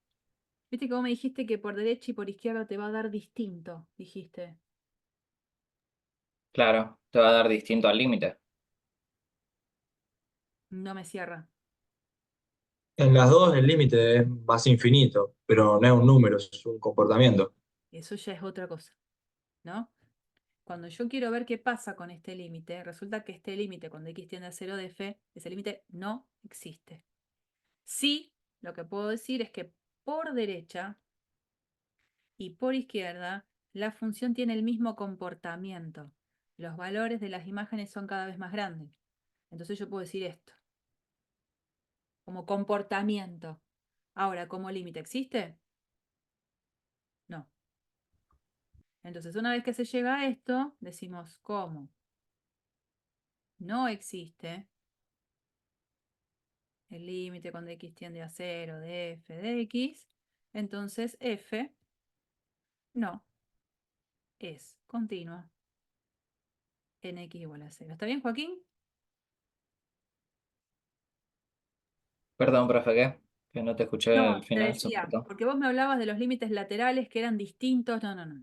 Viste que vos me dijiste que por derecha y por izquierda te va a dar distinto, dijiste. Claro, te va a dar distinto al límite. No me cierra. En las dos el límite es más infinito, pero no es un número, es un comportamiento. Eso ya es otra cosa, ¿no? Cuando yo quiero ver qué pasa con este límite, resulta que este límite, cuando x tiende a 0 de f, ese límite no existe. Sí, lo que puedo decir es que por derecha y por izquierda, la función tiene el mismo comportamiento. Los valores de las imágenes son cada vez más grandes. Entonces yo puedo decir esto, como comportamiento. Ahora, ¿como límite existe? No. Entonces, una vez que se llega a esto, decimos como no existe el límite cuando x tiende a 0 de f de x, entonces f no es continua en x igual a 0. ¿Está bien, Joaquín? Perdón, profe, ¿qué? Que no te escuché al No, te final, se decía, cortó. porque vos me hablabas de los límites laterales que eran distintos. No, no, no.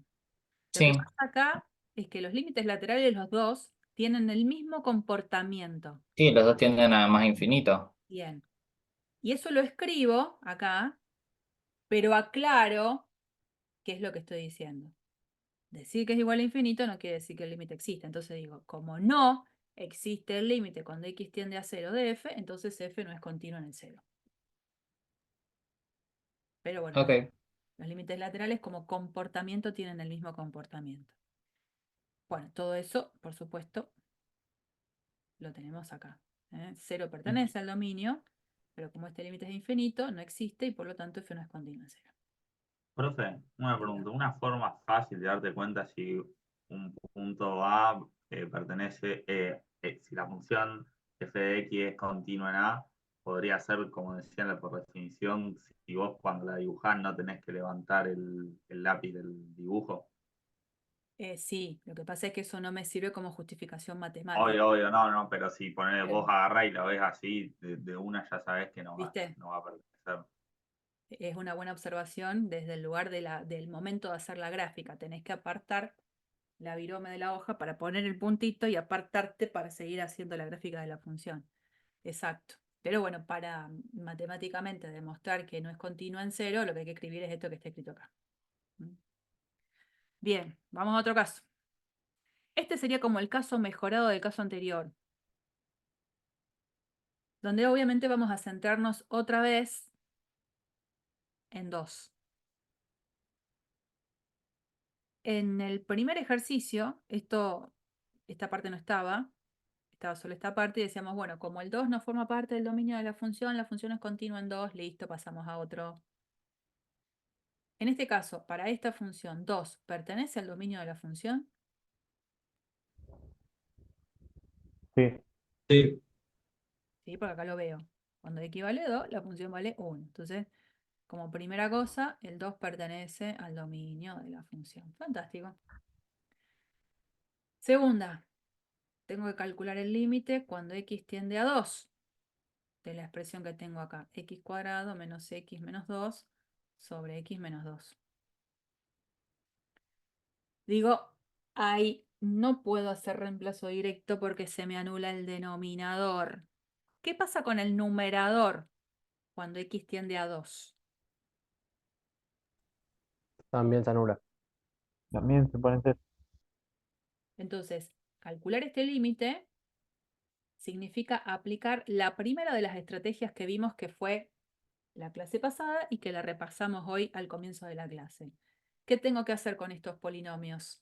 Lo que Sí, pasa acá es que los límites laterales, los dos, tienen el mismo comportamiento. sí, los dos tienden a más infinito. Bien. Y eso lo escribo acá, pero aclaro qué es lo que estoy diciendo. Decir que es igual a infinito no quiere decir que el límite existe. Entonces digo, como no existe el límite cuando x tiende a 0 de f, entonces f no es continuo en el 0. Pero bueno, Ok, los límites laterales como comportamiento tienen el mismo comportamiento. Bueno, todo eso, por supuesto, lo tenemos acá. 0 pertenece al dominio, pero como este límite es infinito, no existe y por lo tanto f no es continuo en 0. Profe, una Diga. pregunta. Una forma fácil de darte cuenta si un punto A pertenece, si la función f de x es continua en A, podría ser, como decían por definición, si vos cuando la dibujás no tenés que levantar el lápiz del dibujo. Sí, lo que pasa es que eso no me sirve como justificación matemática. Obvio, obvio, no, no, pero si ponele, vos Pero, agarrás y la ves así, de una ya sabés que ¿viste? no va a pertenecer. Es una buena observación desde el lugar del momento de hacer la gráfica. Tenés que apartar la virome de la hoja para poner el puntito y apartarte para seguir haciendo la gráfica de la función. Exacto. Pero bueno, para matemáticamente demostrar que no es continua en 0, lo que hay que escribir es esto que está escrito acá. ¿Mm? Bien, vamos a otro caso. Este sería como el caso mejorado del caso anterior, donde obviamente vamos a centrarnos otra vez en 2. En el primer ejercicio, esta parte no estaba solo esta parte y decíamos, bueno, como el 2 no forma parte del dominio de la función es continua en 2, listo, pasamos a otro. En este caso, para esta función, 2 pertenece al dominio de la función. Sí. Sí. Sí, porque acá lo veo. Cuando x vale 2, la función vale 1. Entonces, como primera cosa, el 2 pertenece al dominio de la función. Fantástico. Segunda, tengo que calcular el límite cuando x tiende a 2 de la expresión que tengo acá. X cuadrado menos x menos 2 sobre x menos 2. Digo, ahí no puedo hacer reemplazo directo porque se me anula el denominador. ¿Qué pasa con el numerador cuando x tiende a 2? También se anula. También se pueden ser. Entonces, calcular este límite significa aplicar la primera de las estrategias que vimos que fue la clase pasada y que la repasamos hoy al comienzo de la clase. ¿Qué tengo que hacer con estos polinomios?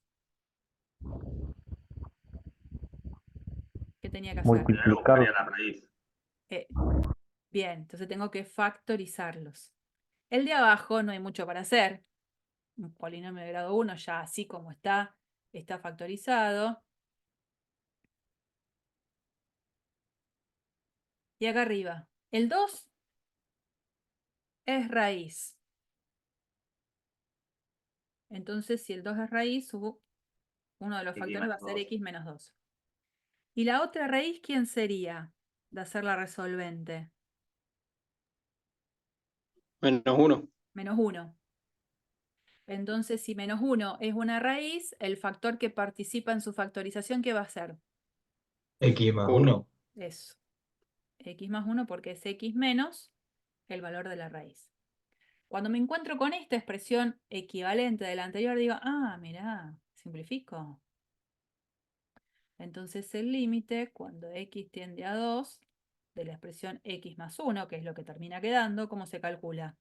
¿Qué tenía que hacer? Primero Multiplicar. buscaría la raíz. Bien, entonces tengo que factorizarlos. El de abajo no hay mucho para hacer. Un polinomio de grado 1 ya así como está factorizado. Y acá arriba, el 2 es raíz. Entonces, si el 2 es raíz, uno de los X factores va a menos ser 2. x menos 2. ¿Y la otra raíz quién sería de hacer la resolvente? Menos 1. Menos 1. Entonces, si menos 1 es una raíz, el factor que participa en su factorización, ¿qué va a ser? X más 1. 1. Eso. X más 1 porque es x menos el valor de la raíz. Cuando me encuentro con esta expresión equivalente de la anterior, digo, ah, mirá, simplifico. Entonces el límite, cuando x tiende a 2, de la expresión x más 1, que es lo que termina quedando, ¿cómo se calcula?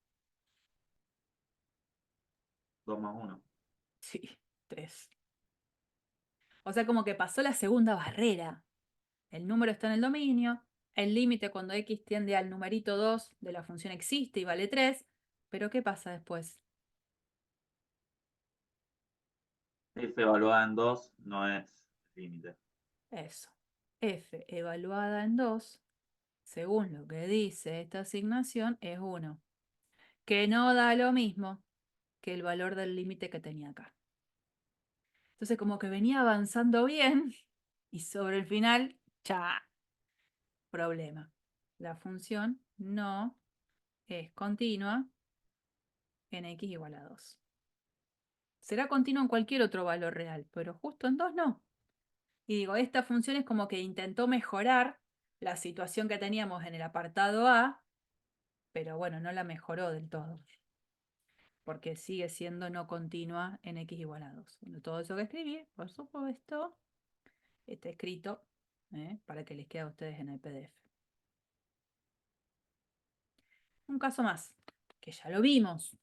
2 más 1. Sí, 3. O sea, como que pasó la segunda barrera. El número está en el dominio, el límite cuando x tiende al numerito 2 de la función existe y vale 3, pero ¿qué pasa después? F evaluada en 2 no es límite. Eso. F evaluada en 2, según lo que dice esta asignación, es 1, que no da lo mismo que el valor del límite que tenía acá. Entonces, como que venía avanzando bien y sobre el final, ¡cha! Problema. La función no es continua en x igual a 2. Será continua en cualquier otro valor real, pero justo en 2 no. Y digo, esta función es como que intentó mejorar la situación que teníamos en el apartado A, pero bueno, no la mejoró del todo, porque sigue siendo no continua en x igual a 2. Bueno, todo eso que escribí, por supuesto, está escrito para que les quede a ustedes en el PDF. Un caso más, que ya lo vimos.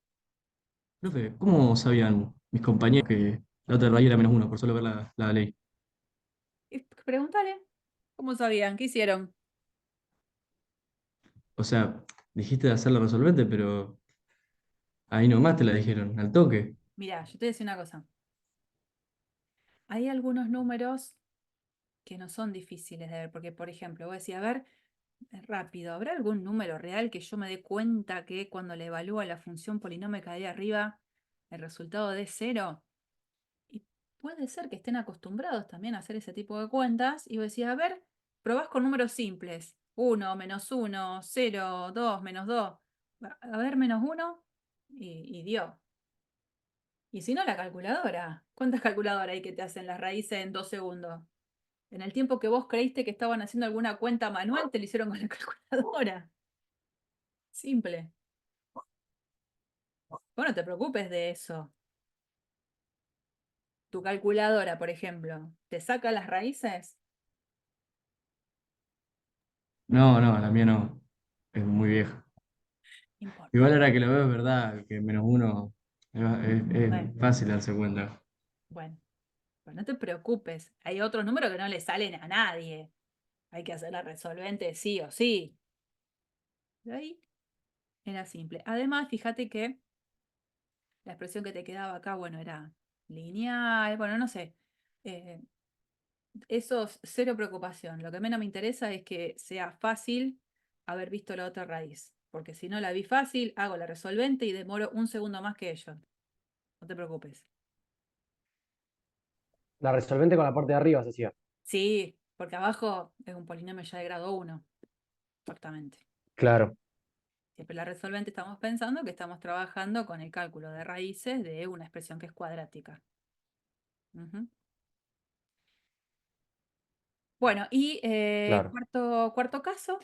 Profe, ¿cómo sabían mis compañeros que la otra raíz era menos uno por solo ver la ley? Pregúntale, ¿cómo sabían? ¿Qué hicieron? O sea, dijiste de hacerla resolvente, pero ahí nomás te la dijeron, al toque. Mirá, yo te decía una cosa. Hay algunos números que no son difíciles de ver, porque por ejemplo, voy a decir, a ver, rápido, ¿habrá algún número real que yo me dé cuenta que cuando le evalúo la función polinómica de ahí arriba, el resultado de 0? Y puede ser que estén acostumbrados también a hacer ese tipo de cuentas, y voy a decir, a ver, probás con números simples, 1, menos 1, 0, 2, menos 2, a ver, menos 1, y dio. Y si no, la calculadora. ¿Cuántas calculadoras hay que te hacen las raíces en 2 segundos? En el tiempo que vos creíste que estaban haciendo alguna cuenta manual, te lo hicieron con la calculadora. Simple. Vos no te preocupes de eso. Tu calculadora, por ejemplo, ¿te saca las raíces? No, la mía no. Es muy vieja. No importa. Igual ahora que lo veo es verdad que -1 es Bueno, fácil darse cuenta. bueno, pues no te preocupes. Hay otros números que no le salen a nadie. Hay que hacer la resolvente sí o sí. De ahí era simple. Además, fíjate que la expresión que te quedaba acá, bueno, era lineal, bueno, no sé. Eh, Eso es cero preocupación. Lo que menos me interesa es que sea fácil haber visto la otra raíz. Porque si no la vi fácil, hago la resolvente y demoro un segundo más que ellos. No te preocupes. La resolvente con la parte de arriba se hacía. Sí, porque abajo es un polinomio ya de grado 1. Exactamente. Claro. Siempre la resolvente estamos pensando que estamos trabajando con el cálculo de raíces de una expresión que es cuadrática. Ujú. Bueno, y Claro. cuarto caso,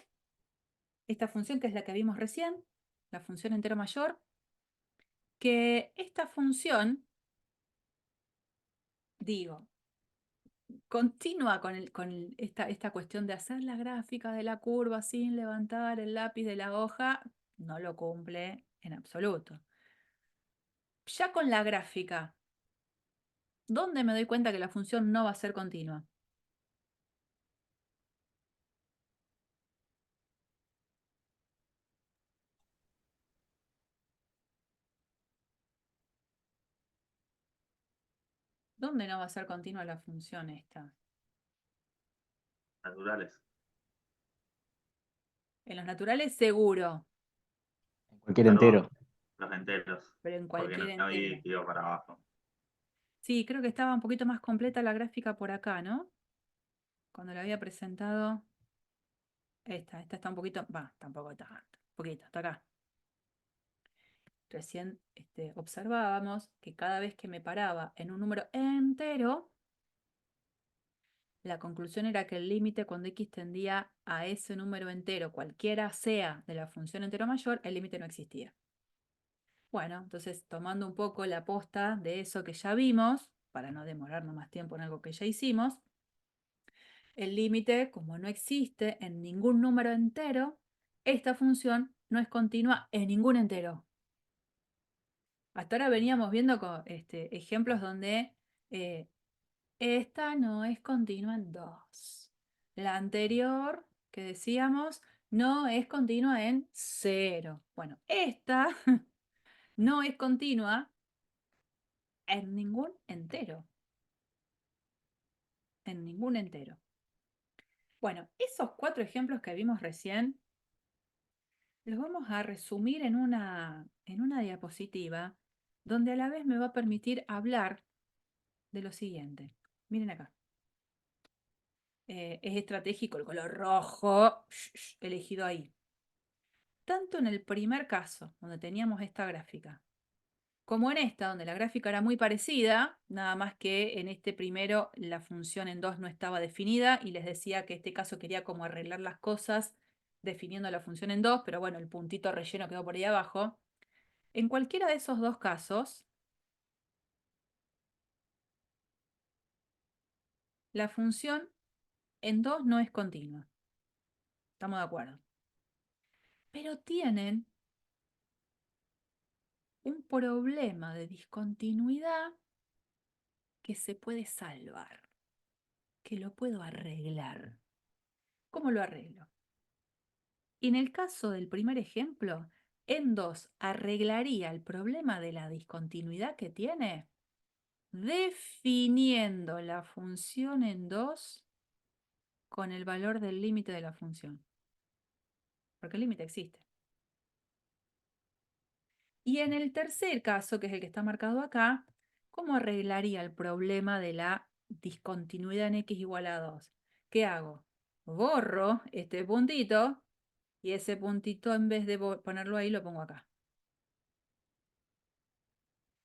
esta función que es la que vimos recién, la función entero mayor, que esta función, digo, continúa con esta cuestión de hacer la gráfica de la curva sin levantar el lápiz de la hoja, no lo cumple en absoluto. Ya con la gráfica, ¿dónde me doy cuenta que la función no va a ser continua? ¿Dónde no va a ser continua la función esta? Naturales. En los naturales seguro, Cualquier Perdón, entero. los enteros. pero en Porque cualquier no vi entero. que iba para abajo. Sí, creo que estaba un poquito más completa la gráfica por acá, ¿no? Cuando la había presentado. Esta está un poquito, tampoco tanto, un poquito, hasta acá. Recién observábamos que cada vez que me paraba en un número entero, la conclusión era que el límite cuando x tendía a ese número entero, cualquiera sea de la función entero mayor, el límite no existía. Bueno, entonces tomando un poco la posta de eso que ya vimos, para no demorarnos más tiempo en algo que ya hicimos, el límite, como no existe en ningún número entero, esta función no es continua en ningún entero. Hasta ahora veníamos viendo ejemplos donde esta no es continua en 2. La anterior, que decíamos, no es continua en 0. Bueno, esta no es continua en ningún entero. En ningún entero. Bueno, esos 4 ejemplos que vimos recién, los vamos a resumir en una diapositiva, donde a la vez me va a permitir hablar de lo siguiente. Miren acá. Es estratégico el color rojo elegido ahí. Tanto en el primer caso, donde teníamos esta gráfica, como en esta, donde la gráfica era muy parecida, nada más que en este primero la función en 2 no estaba definida y les decía que este caso quería como arreglar las cosas definiendo la función en 2, pero bueno, el puntito relleno quedó por ahí abajo. En cualquiera de esos dos casos, la función en 2 no es continua. ¿Estamos de acuerdo? Pero tienen un problema de discontinuidad que se puede salvar, que lo puedo arreglar. ¿Cómo lo arreglo? En el caso del primer ejemplo, en 2 arreglaría el problema de la discontinuidad que tiene definiendo la función en 2 con el valor del límite de la función. Porque el límite existe. Y en el tercer caso, que es el que está marcado acá, ¿cómo arreglaría el problema de la discontinuidad en x igual a 2? ¿Qué hago? Borro este puntito y ese puntito en vez de ponerlo ahí lo pongo acá.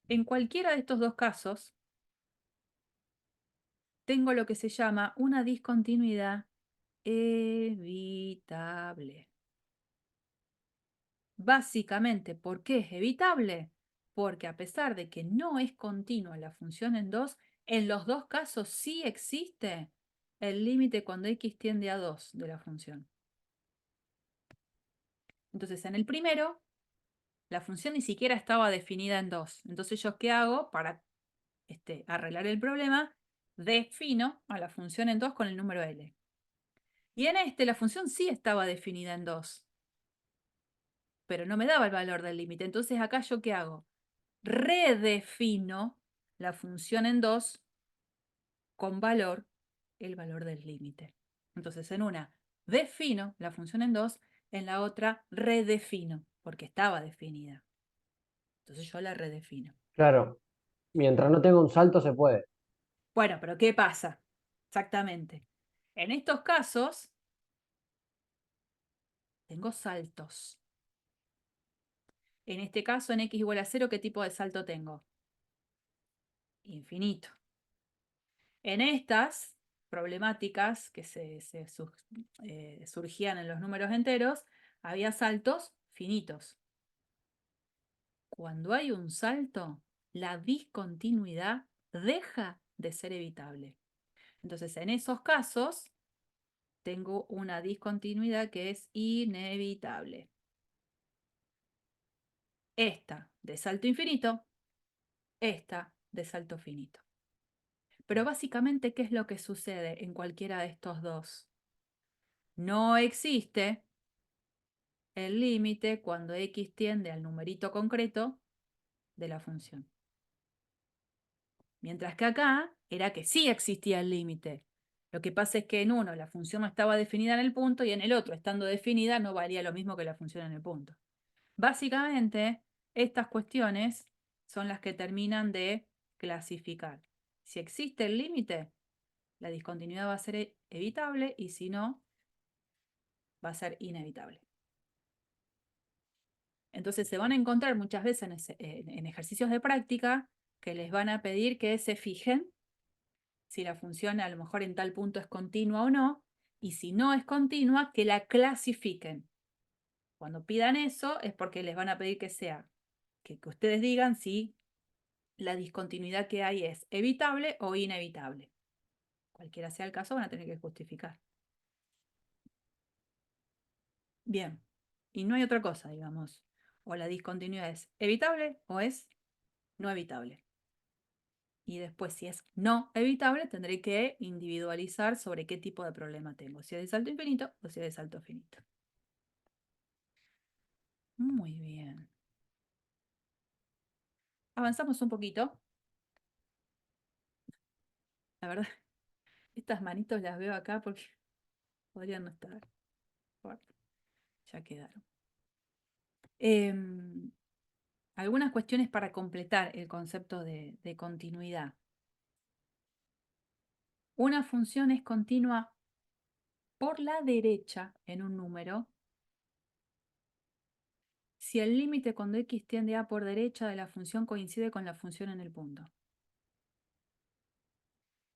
En cualquiera de estos dos casos, tengo lo que se llama una discontinuidad evitable. Básicamente, ¿por qué es evitable? Porque a pesar de que no es continua la función en 2, En los dos casos sí existe el límite cuando x tiende a 2 de la función. Entonces, en el primero, la función ni siquiera estaba definida en 2. Entonces, ¿yo qué hago para arreglar el problema? Defino a la función en 2 con el número L. Y en la función sí estaba definida en 2, pero no me daba el valor del límite. Entonces, acá ¿yo qué hago? Redefino la función en 2 con el valor del límite. Entonces, en una defino la función en 2, en la otra redefino, porque estaba definida. Entonces yo la redefino. Claro, mientras no tenga un salto se puede. Bueno, pero ¿qué pasa? Exactamente. En estos casos, tengo saltos. En este caso, en x igual a 0, ¿qué tipo de salto tengo? Infinito. En estas problemáticas que surgían en los números enteros, había saltos finitos. Cuando hay un salto, la discontinuidad deja de ser evitable. Entonces, en esos casos, tengo una discontinuidad que es inevitable. Esta de salto infinito, esta de salto finito. Pero básicamente, ¿qué es lo que sucede en cualquiera de estos dos? No existe el límite cuando x tiende al numerito concreto de la función. Mientras que acá era que sí existía el límite. Lo que pasa es que en uno la función no estaba definida en el punto y en el otro, estando definida, no valía lo mismo que la función en el punto. Básicamente, estas cuestiones son las que terminan de clasificar. Si existe el límite, la discontinuidad va a ser evitable y si no, va a ser inevitable. Entonces se van a encontrar muchas veces en ejercicios de práctica que les van a pedir que se fijen si la función a lo mejor en tal punto es continua o no, y si no es continua, que la clasifiquen. Cuando pidan eso es porque les van a pedir que ustedes digan si la discontinuidad que hay es evitable o inevitable. Cualquiera sea el caso, van a tener que justificar. Bien, y no hay otra cosa, digamos. O la discontinuidad es evitable o es no evitable. Y después, si es no evitable, tendré que individualizar sobre qué tipo de problema tengo. Si es de salto infinito o si es de salto finito. Muy bien. Avanzamos un poquito. La verdad, estas manitos las veo acá porque podrían no estar. Bueno, ya quedaron. Algunas cuestiones para completar el concepto de continuidad. Una función es continua por la derecha en un número si el límite cuando x tiende a por derecha de la función coincide con la función en el punto.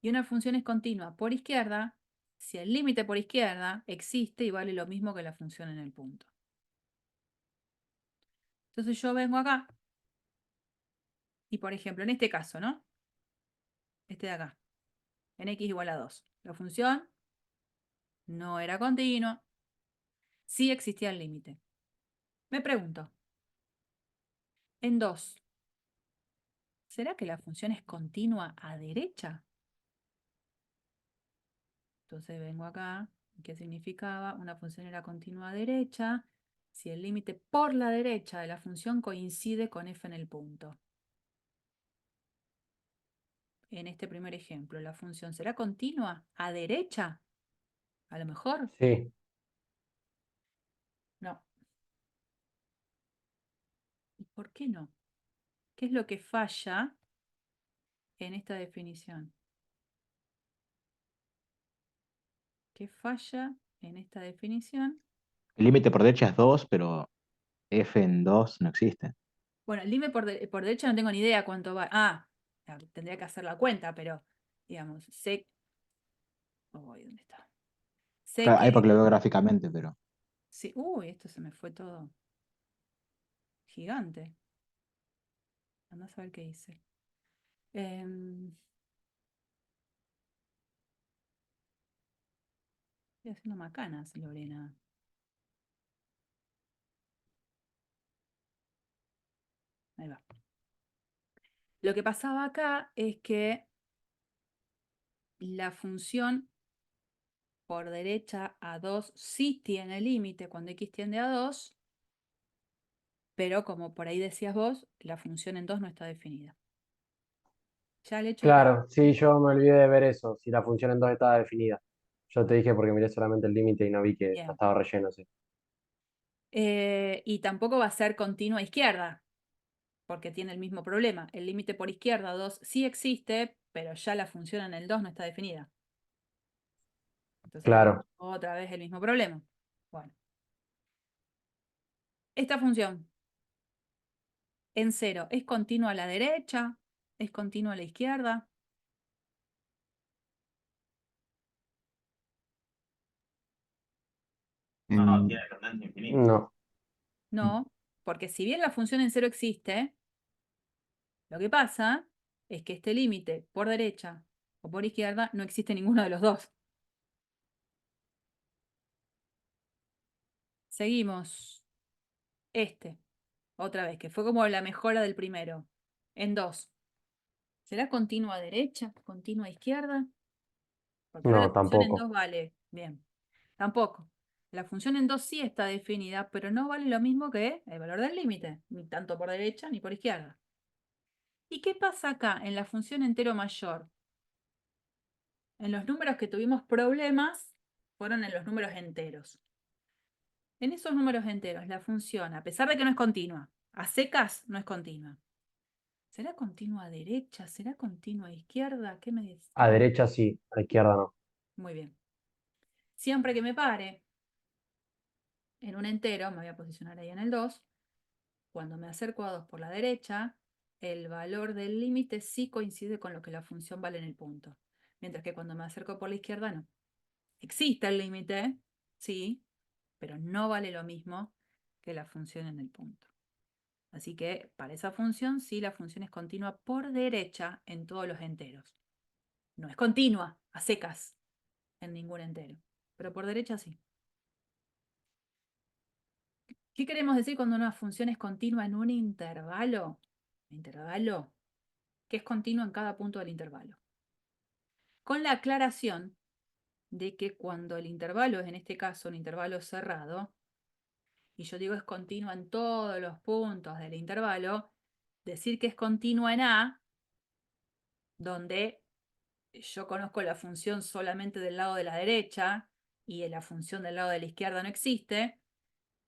Y una función es continua por izquierda si el límite por izquierda existe y vale lo mismo que la función en el punto. Entonces yo vengo acá y, por ejemplo, en este caso, ¿no? Este de acá, en x igual a 2. La función no era continua, sí existía el límite. Me pregunto, en 2, ¿será que la función es continua a derecha? Entonces vengo acá, ¿qué significaba? Una función era continua a derecha si el límite por la derecha de la función coincide con f en el punto. En este primer ejemplo, ¿la función será continua a derecha? A lo mejor. Sí. No. ¿Y por qué no? ¿Qué es lo que falla en esta definición? ¿Qué falla en esta definición? El límite por derecha es 2, pero f en 2 no existe. Bueno, el límite por derecha no tengo ni idea cuánto va. Ah, tendría que hacer la cuenta, pero digamos, sé. ¿Dónde está? Sé Claro, ahí que. porque lo veo gráficamente, pero Sí, uy, esto se me fue todo gigante. Andá a saber qué hice. Estoy haciendo macanas, Lorena. Ahí va. Lo que pasaba acá es que la función por derecha a 2 sí tiene límite cuando x tiende a 2, pero como por ahí decías vos, la función en 2 no está definida. Ya el hecho de que... Claro, sí, yo me olvidé de ver eso, si la función en 2 estaba definida. Yo te dije porque miré solamente el límite y no vi que ya Bien. estaba relleno, sí. Y tampoco va a ser continua izquierda, porque tiene el mismo problema. El límite por izquierda 2 sí existe, pero ya la función en el 2 no está definida. Entonces, Claro, otra vez el mismo problema. Bueno, esta función en 0 es continua a la derecha, es continua a la izquierda. No, En- tiene tendencia infinita. no. No, porque si bien la función en 0 existe, lo que pasa es que este límite por derecha o por izquierda no existe ninguno de los dos. Seguimos. Otra vez, que fue como la mejora del primero. En 2. ¿Será continua a derecha? ¿Continua a izquierda? Porque ahora la No, función en 2 tampoco. vale. Bien. Tampoco. La función en 2 sí está definida, pero no vale lo mismo que el valor del límite, ni tanto por derecha ni por izquierda. ¿Y qué pasa acá en la función entero mayor? En los números que tuvimos problemas fueron en los números enteros. En esos números enteros, la función, a pesar de que no es continua, a secas no es continua. ¿Será continua a derecha? ¿Será continua a izquierda? ¿Qué me dice? A derecha sí, a izquierda no. Muy bien. Siempre que me pare en un entero, me voy a posicionar ahí en el 2, cuando me acerco a 2 por la derecha, el valor del límite sí coincide con lo que la función vale en el punto. Mientras que cuando me acerco por la izquierda, no. Existe el límite, sí, pero no vale lo mismo que la función en el punto. Así que para esa función, sí, la función es continua por derecha en todos los enteros. No es continua, a secas, en ningún entero. Pero por derecha sí. ¿Qué queremos decir cuando una función es continua en un intervalo? Intervalo que es continuo en cada punto del intervalo. Con la aclaración de que cuando el intervalo es en este caso un intervalo cerrado, y yo digo es continua en todos los puntos del intervalo, decir que es continua en A, donde yo conozco la función solamente del lado de la derecha y la función del lado de la izquierda no existe,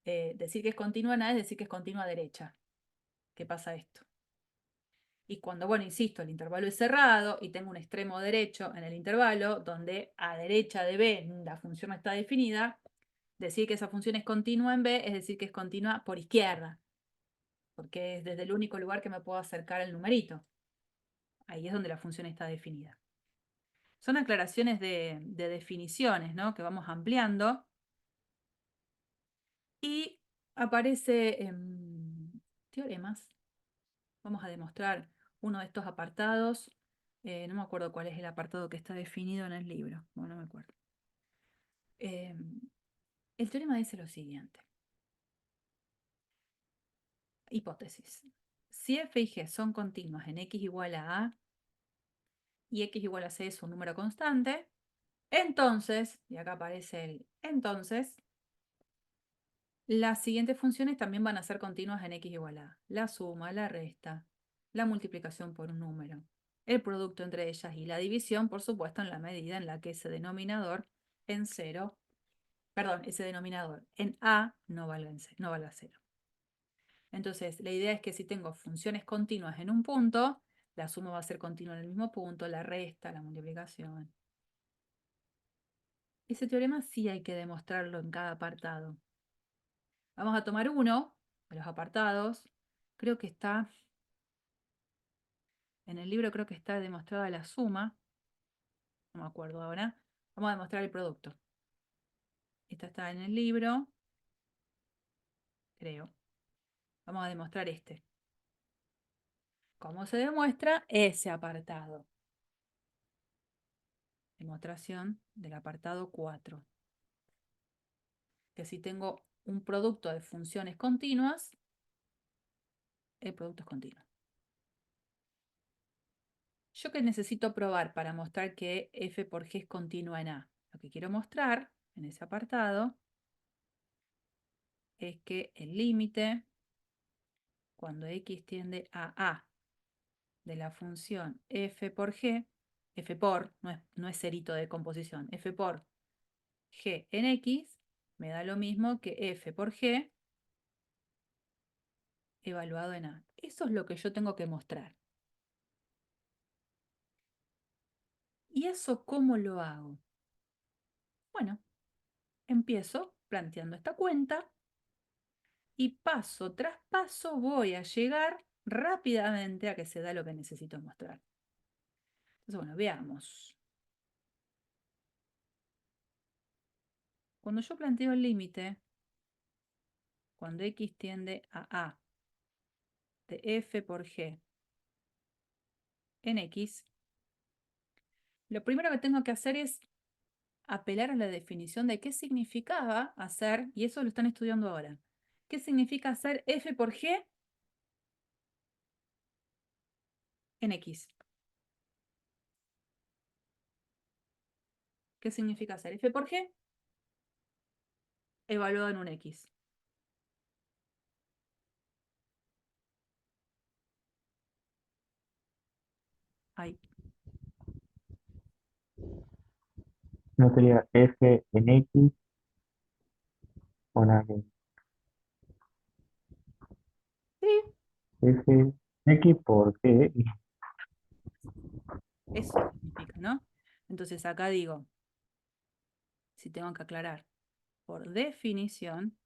decir que es continua en A es decir que es continua a derecha. ¿Qué pasa esto? Y cuando, bueno, insisto, el intervalo es cerrado y tengo un extremo derecho en el intervalo, donde a derecha de B la función no está definida, decir que esa función es continua en B es decir que es continua por izquierda, porque es desde el único lugar que me puedo acercar al numerito. Ahí es donde la función está definida. Son aclaraciones de definiciones, ¿no? Que vamos ampliando. Y aparece en teoremas. Vamos a demostrar uno de estos apartados. No me acuerdo cuál es el apartado que está definido en el libro. Bueno, no me acuerdo. El teorema dice lo siguiente. Hipótesis. Si f y g son continuas en x igual a y x igual a c es un número constante, entonces, y acá aparece el entonces, las siguientes funciones también van a ser continuas en x igual a la suma, la resta, la multiplicación por un número, el producto entre ellas y la división, por supuesto, en la medida en la que ese denominador en 0, perdón, ese denominador en a no valga 0. Entonces, la idea es que si tengo funciones continuas en un punto, la suma va a ser continua en el mismo punto, la resta, la multiplicación. Ese teorema sí hay que demostrarlo en cada apartado. Vamos a tomar uno de los apartados. Creo que está, en el libro creo que está demostrada la suma. No me acuerdo ahora. Vamos a demostrar el producto. Esta está en el libro, creo. Vamos a demostrar este. ¿Cómo se demuestra ese apartado? Demostración del apartado 4. que si tengo un producto de funciones continuas, el producto es continuo. ¿Yo qué necesito probar para mostrar que f por g es continua en A? Lo que quiero mostrar en ese apartado es que el límite, cuando x tiende a A de la función f por g, f por, no es cerito de composición, f por g en x, me da lo mismo que f por g evaluado en A. Eso es lo que yo tengo que mostrar. ¿Y eso cómo lo hago? Bueno, empiezo planteando esta cuenta y paso tras paso voy a llegar rápidamente a que se da lo que necesito mostrar. Entonces, bueno, veamos. Cuando yo planteo el límite, cuando x tiende a A de f por g en x, lo primero que tengo que hacer es apelar a la definición de qué significaba hacer, y eso lo están estudiando ahora, qué significa hacer f por g en x. ¿Qué significa hacer f por g evaluado en un x? Ahí. No sería f en x o nada que Sí, f en x por g. eso significa, ¿no? Entonces acá digo, si tengo que aclarar, por definición,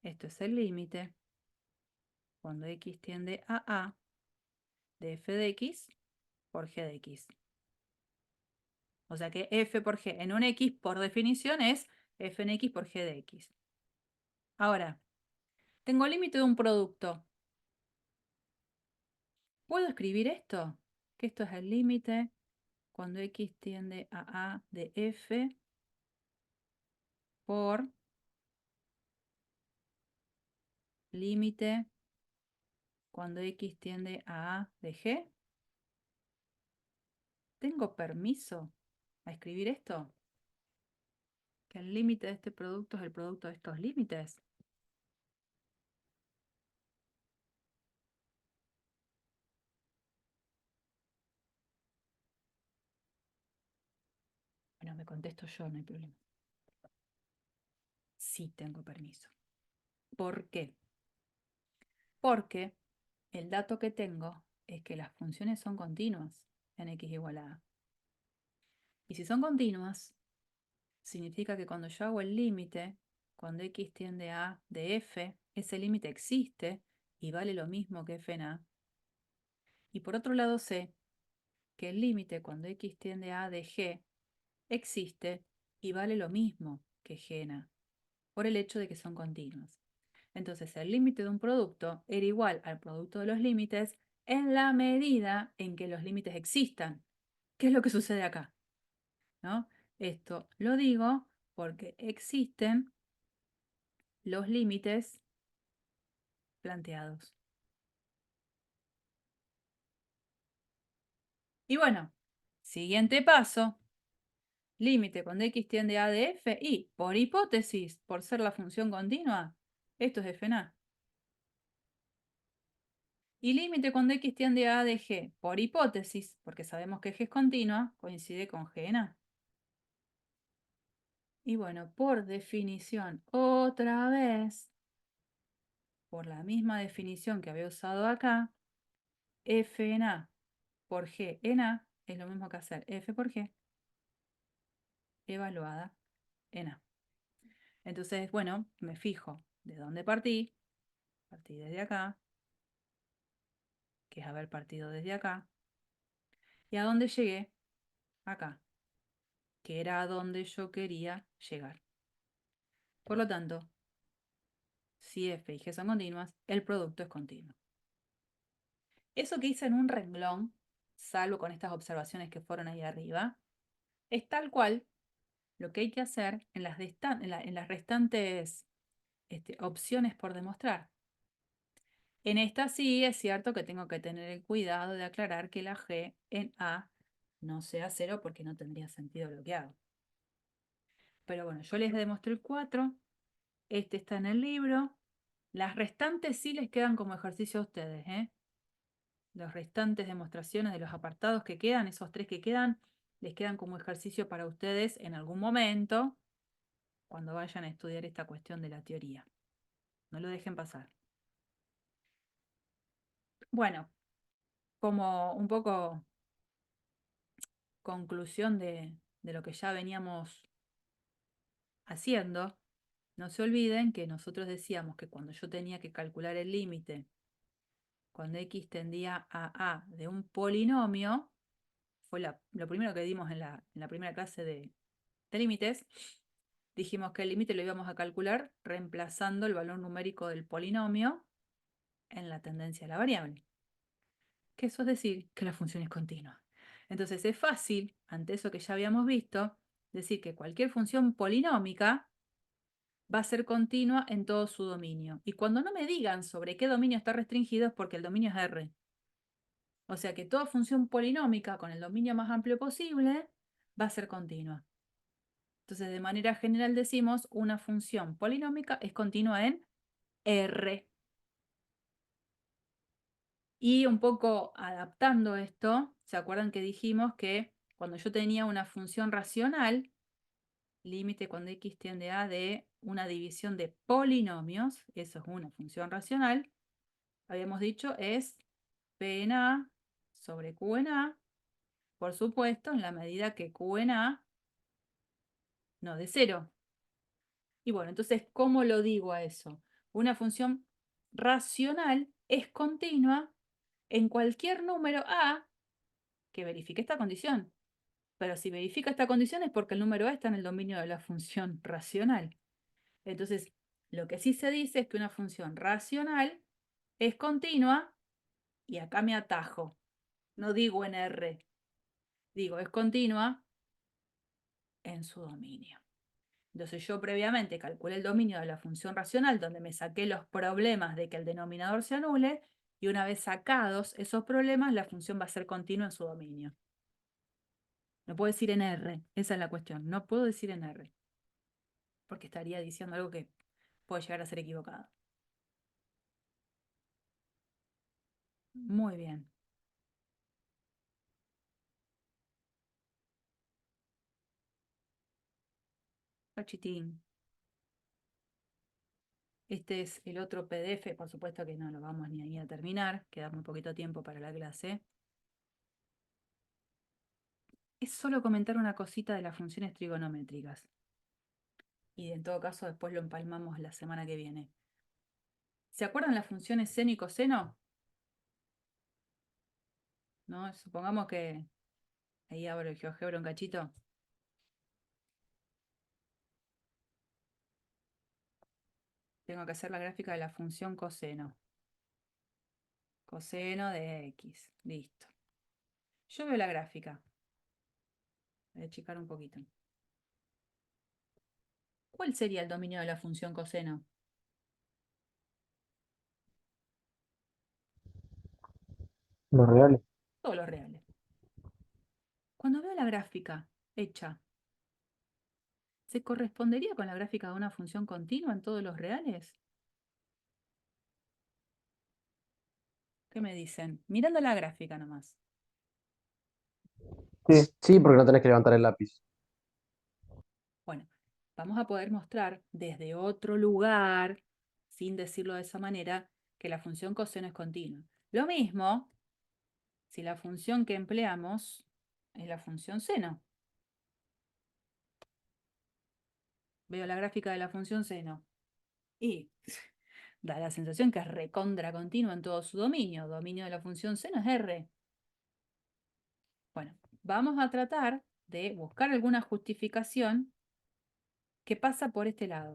esto es el límite cuando x tiende a A de f de x por g de x. O sea que f por g en un x, por definición, es f en x por g de x. Ahora, tengo límite de un producto. ¿Puedo escribir esto? Que esto es el límite cuando x tiende a A de f por límite cuando x tiende a A de g. ¿Tengo permiso a escribir esto? Que el límite de este producto es el producto de estos límites. Bueno, me contesto yo, no hay problema. Sí tengo permiso. ¿Por qué? Porque el dato que tengo es que las funciones son continuas en x igual a A. Y si son continuas, significa que cuando yo hago el límite, cuando x tiende a A de f, ese límite existe y vale lo mismo que f en A. Y por otro lado sé que el límite cuando x tiende a A de g existe y vale lo mismo que g en A, por el hecho de que son continuas. Entonces el límite de un producto era igual al producto de los límites en la medida en que los límites existan. ¿Qué es lo que sucede acá? ¿No? Esto lo digo porque existen los límites planteados. Y bueno, siguiente paso. Límite cuando x tiende a de f y, por hipótesis, por ser la función continua, esto es f en A. Y límite cuando x tiende a de g, por hipótesis, porque sabemos que g es continua, coincide con g en A. Y bueno, por definición, otra vez, por la misma definición que había usado acá, f en A por g en A es lo mismo que hacer f por g evaluada en A. Entonces, bueno, me fijo de dónde partí. Partí desde acá, que es haber partido desde acá. ¿Y a dónde llegué? Acá, que era a donde yo quería llegar. Por lo tanto, si f y g son continuas, el producto es continuo. Eso que hice en un renglón, salvo con estas observaciones que fueron ahí arriba, es tal cual lo que hay que hacer en las restantes opciones por demostrar. En esta sí es cierto que tengo que tener el cuidado de aclarar que la G en A no sea 0 porque no tendría sentido lo que hago. Pero bueno, yo les demostré el 4. Este está en el libro. Las restantes sí les quedan como ejercicio a ustedes, ¿eh? Las restantes demostraciones de los apartados que quedan, esos 3 que quedan, les quedan como ejercicio para ustedes en algún momento cuando vayan a estudiar esta cuestión de la teoría. No lo dejen pasar. Bueno, como un poco conclusión de lo que ya veníamos haciendo, no se olviden que nosotros decíamos que cuando yo tenía que calcular el límite, cuando x tendía a a de un polinomio, fue lo primero que dimos en la primera clase de límites, dijimos que el límite lo íbamos a calcular reemplazando el valor numérico del polinomio en la tendencia de la variable. Que eso es decir que la función es continua. Entonces es fácil, ante eso que ya habíamos visto, decir que cualquier función polinómica va a ser continua en todo su dominio. Y cuando no me digan sobre qué dominio está restringido es porque el dominio es R. O sea que toda función polinómica con el dominio más amplio posible va a ser continua. Entonces, de manera general decimos una función polinómica es continua en R. Y un poco adaptando esto, ¿se acuerdan que dijimos que cuando yo tenía una función racional, límite cuando x tiende a de una división de polinomios, eso es una función racional, habíamos dicho es P en A sobre Q en A, por supuesto, en la medida que Q en A no de 0. Y bueno, entonces, ¿cómo lo digo a eso? Una función racional es continua en cualquier número A que verifique esta condición. Pero si verifica esta condición es porque el número A está en el dominio de la función racional. Entonces, lo que sí se dice es que una función racional es continua, y acá me atajo. No digo en R, digo es continua en su dominio. Entonces yo previamente calculé el dominio de la función racional, donde me saqué los problemas de que el denominador se anule, y una vez sacados esos problemas, la función va a ser continua en su dominio. No puedo decir en R, esa es la cuestión. No puedo decir en R, porque estaría diciendo algo que puede llegar a ser equivocado. Muy bien. Cachitín. Este es el otro PDF, por supuesto que no lo vamos ni a terminar, queda muy poquito tiempo para la clase. Es solo comentar una cosita de las funciones trigonométricas. Y en todo caso después lo empalmamos la semana que viene. ¿Se acuerdan las funciones seno y coseno? ¿No? Supongamos que... Ahí abro el GeoGebra un cachito. Tengo que hacer la gráfica de la función coseno. Coseno de X. Listo. Yo veo la gráfica. Voy a achicar un poquito. ¿Cuál sería el dominio de la función coseno? Los reales. Todos los reales. Cuando veo la gráfica hecha, ¿se correspondería con la gráfica de una función continua en todos los reales? ¿Qué me dicen? Mirando la gráfica nomás. Sí. Sí, porque no tenés que levantar el lápiz. Bueno, vamos a poder mostrar desde otro lugar, sin decirlo de esa manera, que la función coseno es continua. Lo mismo si la función que empleamos es la función seno. Veo la gráfica de la función seno y da la sensación que es recontra continua en todo su dominio. Dominio de la función seno es R. Bueno, vamos a tratar de buscar alguna justificación que pasa por este lado.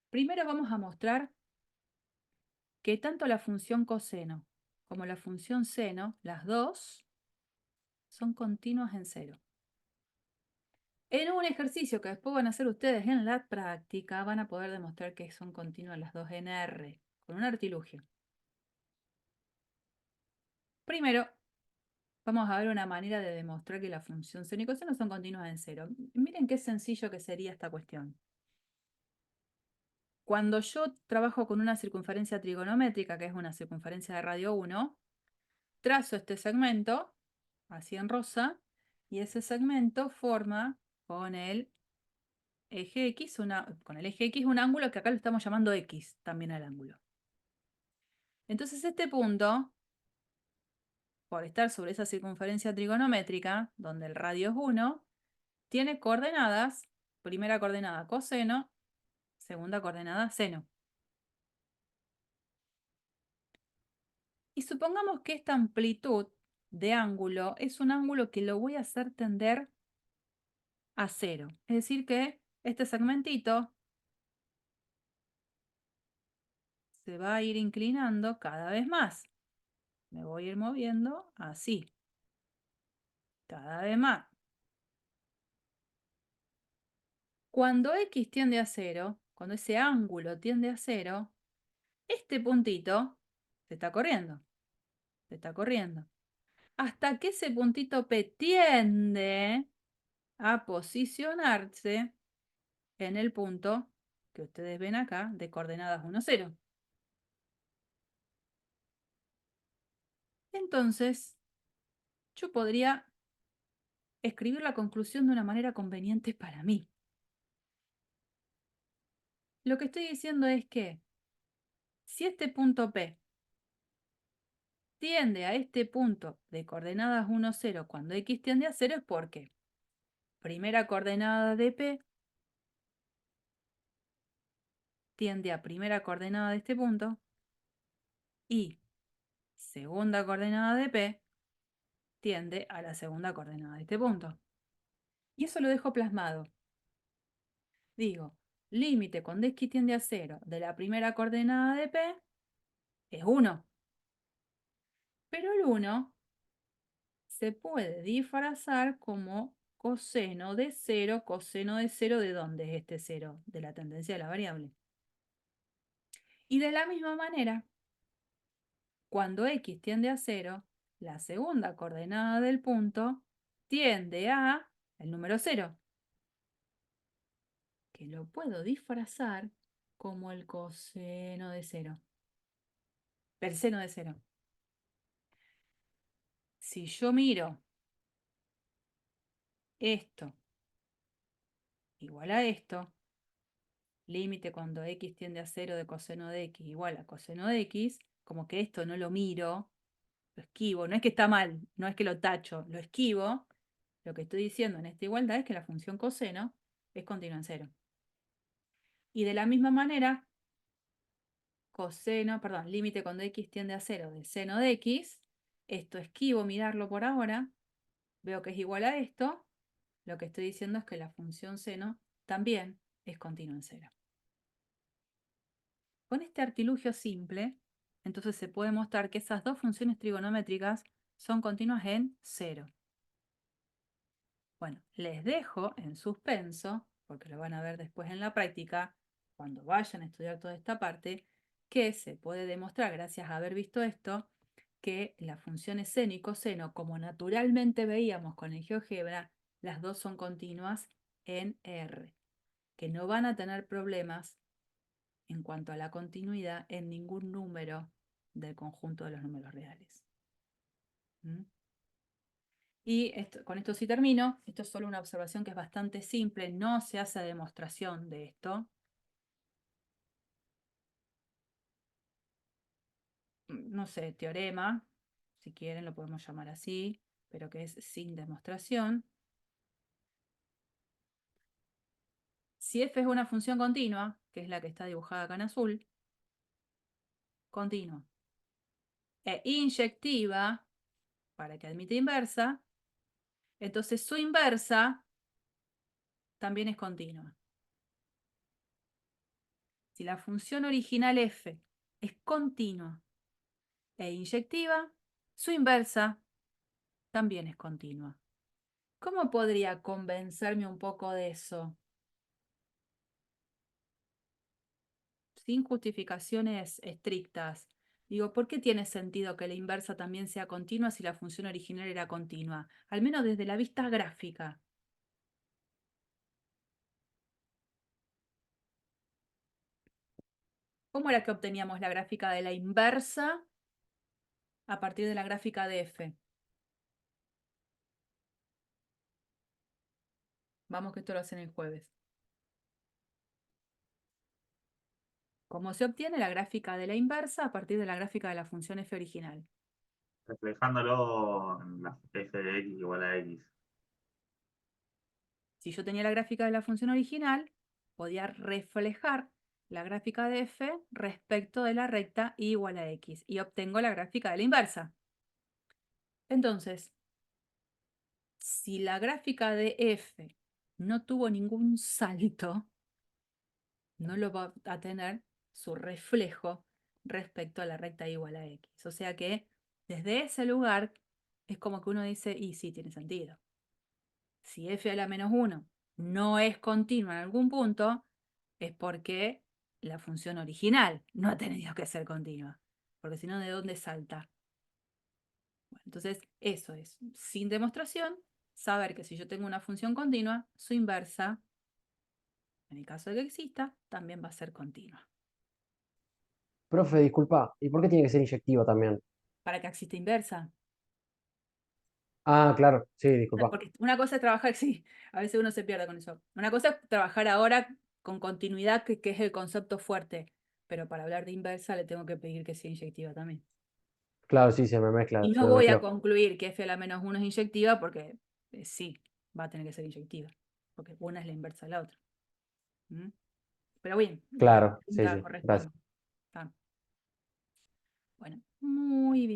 Primero vamos a mostrar que tanto la función coseno como la función seno, las dos, son continuas en cero. En un ejercicio que después van a hacer ustedes en la práctica, van a poder demostrar que son continuas las dos en R, con un artilugio. Primero, vamos a ver una manera de demostrar que la función seno y coseno son continuas en cero. Miren qué sencillo que sería esta cuestión. Cuando yo trabajo con una circunferencia trigonométrica, que es una circunferencia de radio 1, trazo este segmento, así en rosa, y ese segmento forma con el eje X, un ángulo que acá lo estamos llamando X, también al ángulo. Entonces este punto, por estar sobre esa circunferencia trigonométrica, donde el radio es 1, tiene coordenadas, primera coordenada coseno, segunda coordenada seno. Y supongamos que esta amplitud de ángulo es un ángulo que lo voy a hacer tender a 0. Es decir que este segmentito se va a ir inclinando cada vez más. Me voy a ir moviendo así. Cada vez más. Cuando X tiende a 0, cuando ese ángulo tiende a 0, este puntito se está corriendo. Se está corriendo. Hasta que ese puntito P tiende a posicionarse en el punto que ustedes ven acá de coordenadas 1, 0. Entonces, yo podría escribir la conclusión de una manera conveniente para mí. Lo que estoy diciendo es que si este punto P tiende a este punto de coordenadas 1, 0 cuando X tiende a 0 es porque primera coordenada de P tiende a primera coordenada de este punto y segunda coordenada de P tiende a la segunda coordenada de este punto. Y eso lo dejo plasmado. Digo, límite cuando X tiende a 0 de la primera coordenada de P es 1. Pero el 1 se puede disfrazar como coseno de 0. ¿Coseno de 0 de dónde es este 0? De la tendencia de la variable. Y de la misma manera, cuando X tiende a 0, la segunda coordenada del punto tiende a el número 0, que lo puedo disfrazar como el coseno de 0. El seno de 0. Si yo miro esto igual a esto, límite cuando X tiende a 0 de coseno de X igual a coseno de X, como que esto no lo miro, lo esquivo, no es que está mal, no es que lo tacho, lo esquivo. Lo que estoy diciendo en esta igualdad es que la función coseno es continua en 0. Y de la misma manera, límite cuando X tiende a 0 de seno de X, esto esquivo mirarlo por ahora, veo que es igual a esto, lo que estoy diciendo es que la función seno también es continua en 0. Con este artilugio simple, entonces se puede mostrar que esas dos funciones trigonométricas son continuas en 0. Bueno, les dejo en suspenso, porque lo van a ver después en la práctica, cuando vayan a estudiar toda esta parte, que se puede demostrar, gracias a haber visto esto, que las funciones seno y coseno, como naturalmente veíamos con el GeoGebra, las dos son continuas en R, que no van a tener problemas en cuanto a la continuidad en ningún número del conjunto de los números reales. ¿Mm? Y con esto sí termino. Esto es solo una observación que es bastante simple, no se hace demostración de esto. No sé, teorema, si quieren lo podemos llamar así, pero que es sin demostración. Si f es una función continua, que es la que está dibujada acá en azul, continua, e inyectiva, para que admita inversa, entonces su inversa también es continua. Si la función original f es continua e inyectiva, su inversa también es continua. ¿Cómo podría convencerme un poco de eso? Sin justificaciones estrictas. Digo, ¿por qué tiene sentido que la inversa también sea continua si la función original era continua? Al menos desde la vista gráfica. ¿Cómo era que obteníamos la gráfica de la inversa a partir de la gráfica de f? Vamos que esto lo hacen el jueves. ¿Cómo se obtiene la gráfica de la inversa a partir de la gráfica de la función f original? Reflejándolo en la f de x igual a x. Si yo tenía la gráfica de la función original, podía reflejar la gráfica de f respecto de la recta y igual a x y obtengo la gráfica de la inversa. Entonces, si la gráfica de f no tuvo ningún salto, no lo va a tener su reflejo respecto a la recta igual a x. O sea que desde ese lugar es como que uno dice, y sí, tiene sentido. Si f a la menos 1 no es continua en algún punto, es porque la función original no ha tenido que ser continua. Porque si no, ¿de dónde salta? Bueno, entonces, eso es, sin demostración, saber que si yo tengo una función continua, su inversa, en el caso de que exista, también va a ser continua. Profe, disculpa, ¿y por qué tiene que ser inyectiva también? Para que exista inversa. Ah, claro, sí, disculpa. Porque una cosa es trabajar, sí, a veces uno se pierde con eso. Una cosa es trabajar ahora con continuidad, que es el concepto fuerte, pero para hablar de inversa le tengo que pedir que sea inyectiva también. Claro, sí, se me mezcla, Y se no me voy a mezcló. concluir que f a la menos 1 es inyectiva porque sí, va a tener que ser inyectiva, porque una es la inversa de la otra. ¿Mm? Pero bien, la Claro, sí, pregunta sí, gracias. corresponde. Está. Bueno, muy